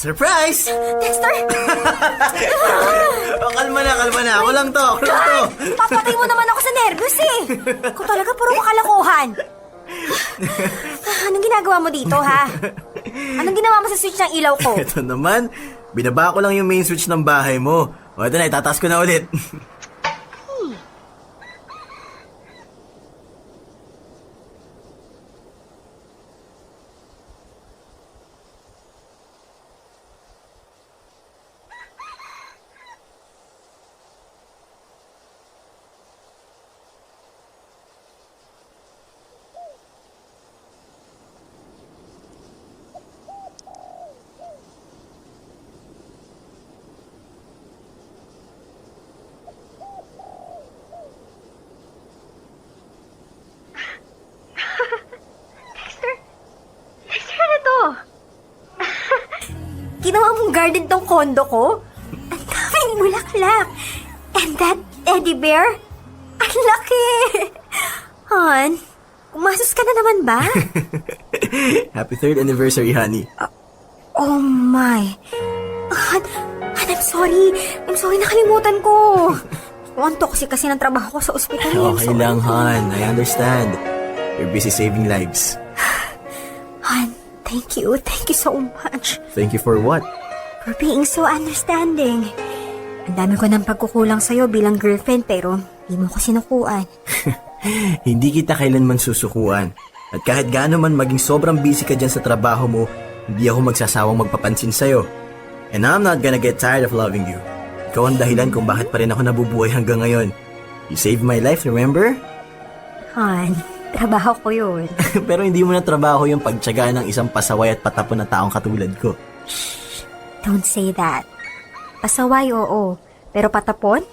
Surprise! Dexter! Kalma na. Ako lang to. Papatay mo naman ako sa nervous eh. Kung talaga puro kalokohan. Anong ginagawa mo dito, Anong ginawa mo sa switch ng ilaw ko? Ito naman, binaba ko lang yung main switch ng bahay mo. O ito na, itataas ko na ulit. Ginawa mong garden tong kondo ko? Ang daming bulaklak. And that teddy bear? Ang laki! Han, kumasos ka na naman ba? Happy 3rd anniversary, honey. Oh my. Han, I'm sorry. I'm sorry, nakalimutan ko. Wanto kasi ng trabaho ko sa ospital. Okay lang, Han. I understand. You're busy saving lives. Han, thank you. Thank you so much. Thank you for what? For being so understanding. Ang dami ko ng pagkukulang sa'yo bilang girlfriend pero di mo ko sinukuan. Hindi kita kailanman susukuan. At kahit gaano man maging sobrang busy ka dyan sa trabaho mo, hindi ako magsasawang magpapansin sa'yo. And I'm not gonna get tired of loving you. Ikaw ang dahilan kung bakit pa rin ako nabubuhay hanggang ngayon. You saved my life, remember? Han, trabaho ko yun. Pero hindi mo na trabaho yung pagtiyagaan ng isang pasaway at patapon na taong katulad ko. Don't say that. Pasaway, oo. Pero patapon?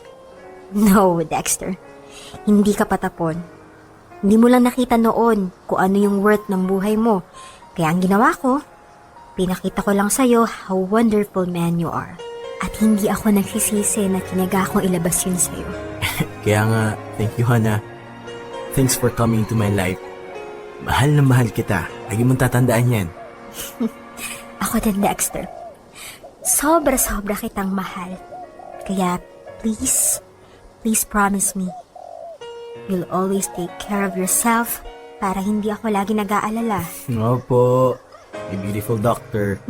No, Dexter. Hindi ka patapon. Hindi mo lang nakita noon kung ano yung worth ng buhay mo. Kaya ang ginawa ko, pinakita ko lang sa'yo how wonderful man you are. At hindi ako nagsisisi na tinaga kong ilabas yun sa'yo. Kaya nga, thank you, Hana. Thanks for coming into my life. Mahal na mahal kita. Lagi mong tatandaan yan. Ako din, Dexter. Sobra-sobra kitang mahal. Kaya, please promise me, you'll always take care of yourself para hindi ako lagi nag-aalala. Opo, a beautiful doctor.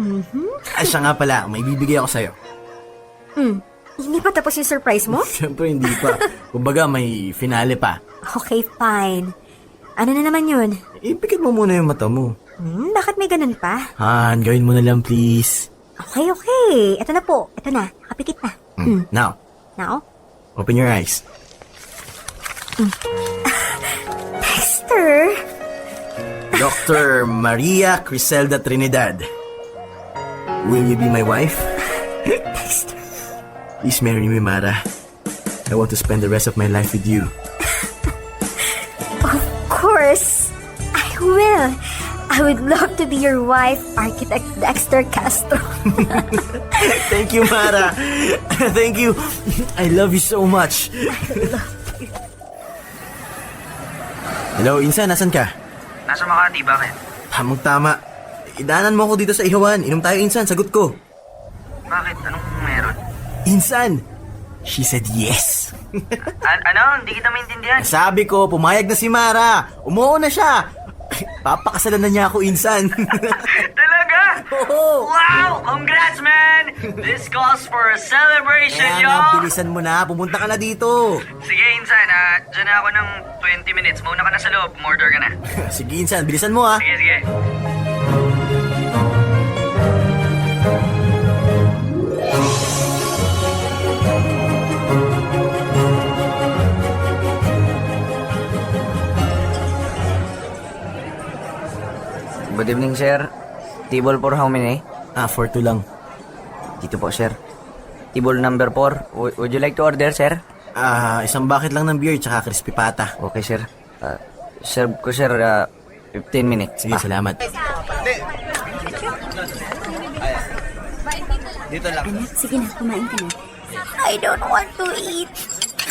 Siya nga pala, may bibigay ako sa'yo. Hindi pa tapos yung surprise mo? Siyempre hindi pa. Kumbaga may finale pa. Okay, fine. Ano na naman yun? Ipikit mo muna yung mata mo. Bakit may ganun pa? Han, gawin mo na lang please. Okay. Ito na po. Ito na. Nakapikit na. Now, Now? open your eyes. Dexter! Dr. Maria Criselda Trinidad. Will you be my wife? Dexter. Please marry me, Mara. I want to spend the rest of my life with you. Of course. I will. I I would love to be your wife, Architect Dexter Castro. Thank you, Mara. Thank you. I love you so much. Hello, Insan, nasan ka? Nasa Makati, bakit? Tamang tama. Idaanan mo ako dito sa ihawan. Inom tayo, Insan, sagot ko. Bakit? Anong meron? Insan! She said yes. Ano? Hindi kita maintindihan. Sabi ko, pumayag na si Mara. Umuo na siya. Papakasalan na niya ako, Insan. Talaga? Oo. Wow! Congrats, man! This calls for a celebration, Kaya yo! nga, bilisan mo na. Pumunta ka na dito. Sige, Insan, dyan na ako ng 20 minutes. Mauna ka na sa loob. Order ka na. Sige, Insan, bilisan mo, ha. Sige, sige. Good evening, sir. Table for how many? For 2 lang. Dito po, sir. Table number 4. Would you like to order, sir? Isang bucket lang ng beer tsaka crispy pata. Okay, sir. Serve ko, sir, 15 minutes. Sige, salamat. Dito lang. Anak, sige na, kumain ka na. I don't want to eat.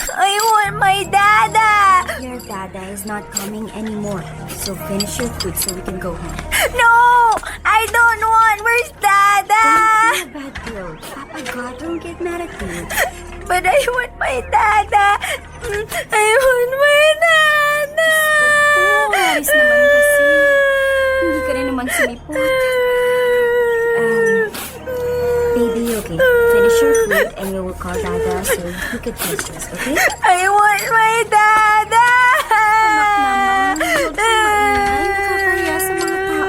I want my dada. Your dada is not coming anymore. So finish your food so we can go home. No! I don't want. Where's dada? Don't be a bad girl. Papa God, don't get mad at you. But I want my dada. I want my dada. Aris naman kasi. Hindi ka rin naman sumipot. Baby, okay. Finish your food and we will call Dada so he could teach us, okay? I want my Dada! Anak naman, huwag kang maingay. Nakakaya sa mga tao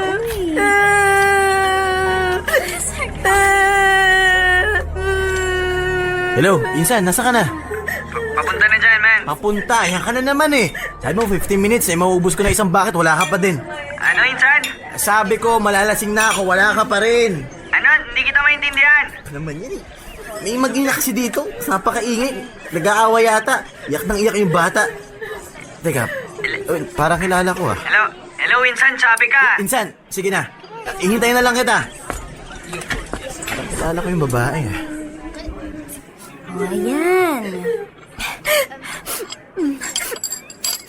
Hello, Insan, nasa ka na? Papunta na dyan, man. Papunta, yan ka na naman eh. Sabi mo, 15 minutes, mauubos ko na isang bucket, wala ka pa din. Ano, Insan? Sabi ko, malalasing na ako, wala ka pa rin. Ano? Hindi kita maintindihan. Ano naman yan eh? May mag-ina kasi dito. Napakaingay. Nag-aawa yata. Iyak nang iyak yung bata. Teka, parang kilala ko ah. Hello? Hello, Insan. Sabi ka. Insan, sige na. Ihintayin na lang kita. Kilala ko yung babae ah. Oh, ayan.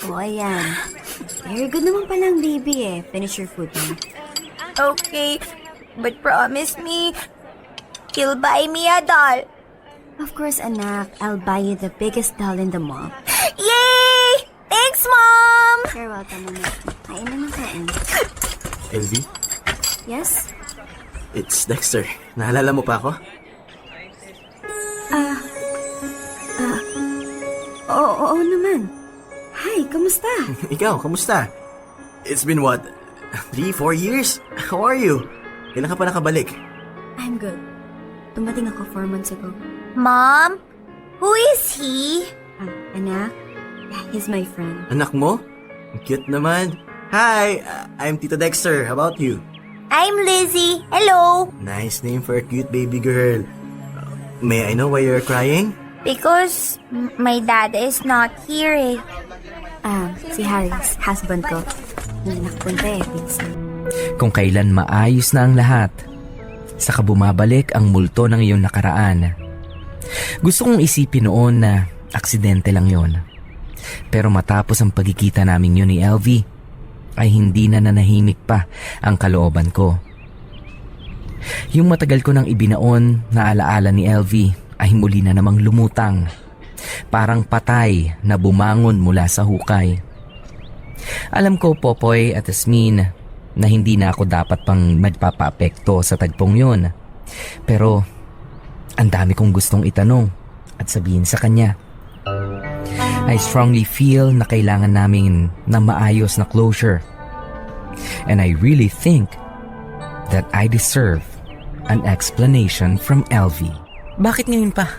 Oh, ayan. Very good naman palang, baby eh. Finish your food na. Okay, but promise me, you'll buy me a doll. Of course, anak. I'll buy you the biggest doll in the mall. Yay! Thanks, Mom! You're welcome, anak. Kain na ng kain. LV, Yes? it's Dexter. Naalala mo pa ako? Oo naman. Hi, kamusta? Ikaw, kamusta? It's been what? 3-4 years? How are you? Kailan ka pa nakabalik? I'm good. Tumating ako 4 months ago. Mom, who is he? Anak, he's my friend. Anak mo? Ang cute naman. Hi, I'm Tito Dexter. How about you? I'm Lizzie. Hello. Nice name for a cute baby girl. May I know why you're crying? Because my dad is not here eh. Si Harris, husband ko. Hindi nakapunta eh, pinsan. Kung kailan maayos na ang lahat, saka bumabalik ang multo ng iyong nakaraan. Gusto kong isipin noon na aksidente lang yon. Pero matapos ang pagkikita namin yun ni LV, ay hindi na nanahimik pa ang kalooban ko. Yung matagal ko nang ibinaon na alaala ni LV ay muli na namang lumutang. Parang patay na bumangon mula sa hukay. Alam ko, Popoy at Asmin, na hindi na ako dapat pang magpapaapekto sa tagpong yun. Pero, ang dami kong gustong itanong at sabihin sa kanya. I strongly feel na kailangan namin ng maayos na closure. And I really think that I deserve an explanation from LV. Bakit ngayon pa?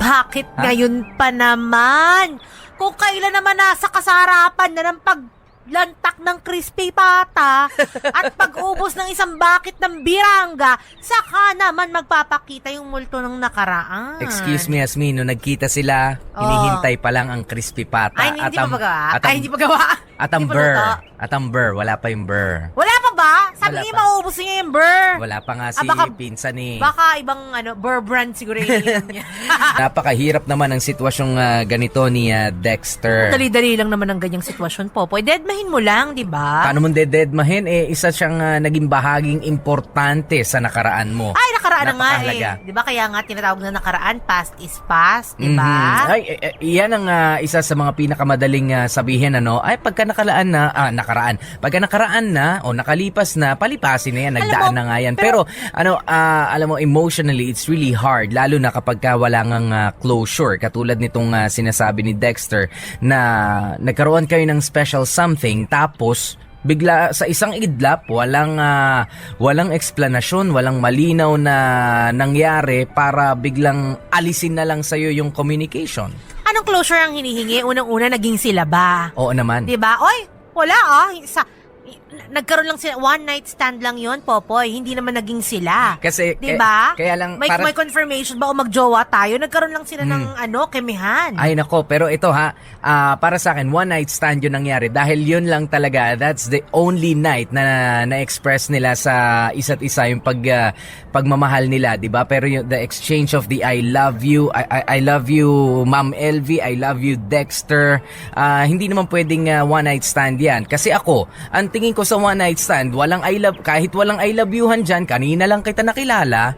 Bakit ngayon pa naman? Kung kailan naman nasa kasarapan na ng paglantak ng crispy pata at pag-ubos ng isang bucket ng biranga, saka naman magpapakita yung multo ng nakaraan. Excuse me, Asmin, nung nagkita sila, hinihintay pa lang ang crispy pata. Ay, hindi pa magawa? Ay, hindi pa gawa? At ang burr. At ang burr. Wala pa yung burr. Wala pa ba? Sabi Wala niya pa. mauubos niya yung burr. Wala pa nga si pinsan eh. Baka ibang burr brand siguro yung ininom niya. Napakahirap naman ang sitwasyong ganito ni Dexter. Dali-dali lang naman ang ganyang sitwasyon, Popoy. Deadmahin mo lang, di ba? Paano mong dededmahin? Isa siyang naging bahaging importante sa nakaraan mo. Ay, nakaraan na nga Napakahalaga. eh. Di ba kaya nga tinatawag na nakaraan, past is past, di ba? Ay, yan ang isa sa mga pinakamadaling sabihin, Ay, pagka nakaraan. Pagka nakaraan na, o nakalipas na, palipasin na yan, nagdaan na nga yan. Pero alam mo, emotionally, it's really hard, lalo na kapag wala ngang closure. Katulad nitong sinasabi ni Dexter, na nagkaroon kayo ng special something, tapos, bigla sa isang idlap, walang explanasyon, walang malinaw na nangyari para biglang alisin na lang sa'yo yung communication. Anong closure ang hinihingi? Unang-una, naging sila ba? Oo naman. Di ba? Oy, wala nagkaroon lang sila, one night stand lang yon, Popoy. Hindi naman naging sila. Kasi, di ba? kaya lang, may confirmation ba o magjowa tayo? Nagkaroon lang sila ng kemihan. Ay nako, pero ito para sa akin, one night stand yun nangyari. Dahil yun lang talaga, that's the only night na na-express nila sa isa't isa yung pagmamahal nila, di ba? Pero yung, the exchange of the I love you, I love you, Ma'am LV, I love you, Dexter, hindi naman pwedeng one night stand yan. Kasi ako, ang tingin ko sa one night stand, kahit walang I love youhan dyan, kanina lang kita nakilala,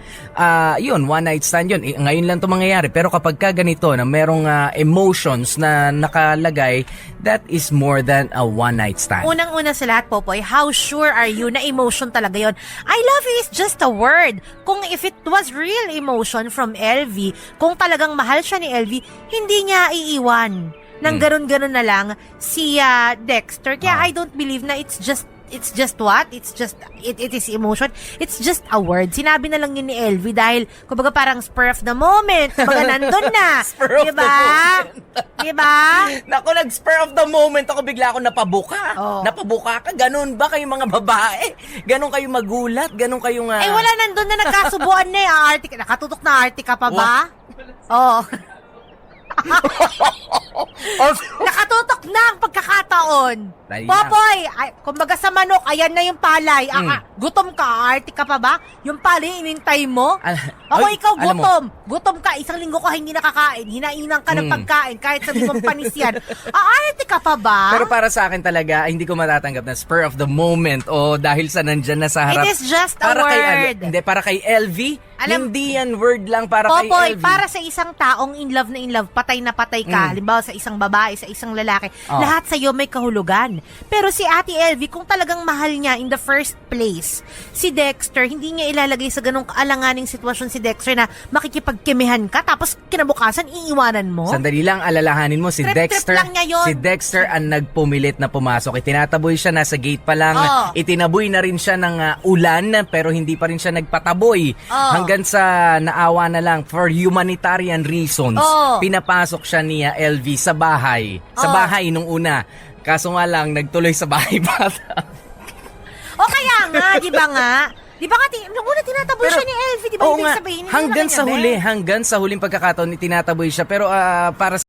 yun, one night stand yun. Ngayon lang ito mangyayari. Pero kapag ganito, na merong emotions na nakalagay, that is more than a one night stand. Unang-una sa lahat, Popoy, how sure are you na emotion talaga yon? I love you is just a word. Kung if it was real emotion from LV, kung talagang mahal siya ni LV, hindi niya iiwan nang ganun-ganun na lang si Dexter. Kaya I don't believe na it's just what? It is emotion. It's just a word. Sinabi na lang yun ni LV dahil kumbaga parang spur of the moment. Kumbaga nandun na. Spur of the moment. Diba? Naku, nag-spur of the moment ako, bigla ako napabuka. Oh. Napabuka ka? Ganun ba kayong mga babae? Ganun kayo magulat? Ganun kayong... Eh wala, nandun na nagkasubuan na eh. Nakatutok na artika pa ba? Oo. Nakatutok na ang pagkakataon. Popoy, kumbaga sa manok, ayan na yung palay. Gutom ka, aarti ka pa ba? Yung palay, inintay mo? Ikaw gutom. Gutom ka, isang linggo ka hindi nakakain. Hinainan ka ng pagkain, kahit sabi mong panis yan. Aarti ka pa ba? Pero para sa akin talaga, hindi ko matatanggap na spur of the moment o dahil sa nandyan na sa harap. It is just a word. Para kay LV, hindi yan word lang para Popoy, kay LV. para sa isang taong in love, patay na patay ka, halimbawa sa isang babae, sa isang lalaki, lahat sa'yo may kahulugan. Pero si Ate LV, kung talagang mahal niya in the first place, si Dexter, hindi niya ilalagay sa ganong kaalanganing sitwasyon si Dexter na makikipagkimihan ka, tapos kinabukasan, iiwanan mo. Sandali lang, alalahanin mo, si Dexter lang niya yun. Si Dexter ang nagpumilit na pumasok. Itinataboy siya, nasa gate pa lang. Itinaboy na rin siya ng ulan, pero hindi pa rin siya nagpataboy. Hanggang sa naawa na lang, for humanitarian reasons, pinapasok siya ni LV sa bahay. Sa bahay nung una. Kaso nga lang, nagtuloy sa bahay bata. O kaya nga, di ba nga? Di ba nga, nung una tinataboy siya ni LV, di ba? Oo Ibig nga, sabihin, hindi hanggang na kanya, hanggang sa huling pagkakataon, tinataboy siya. Pero para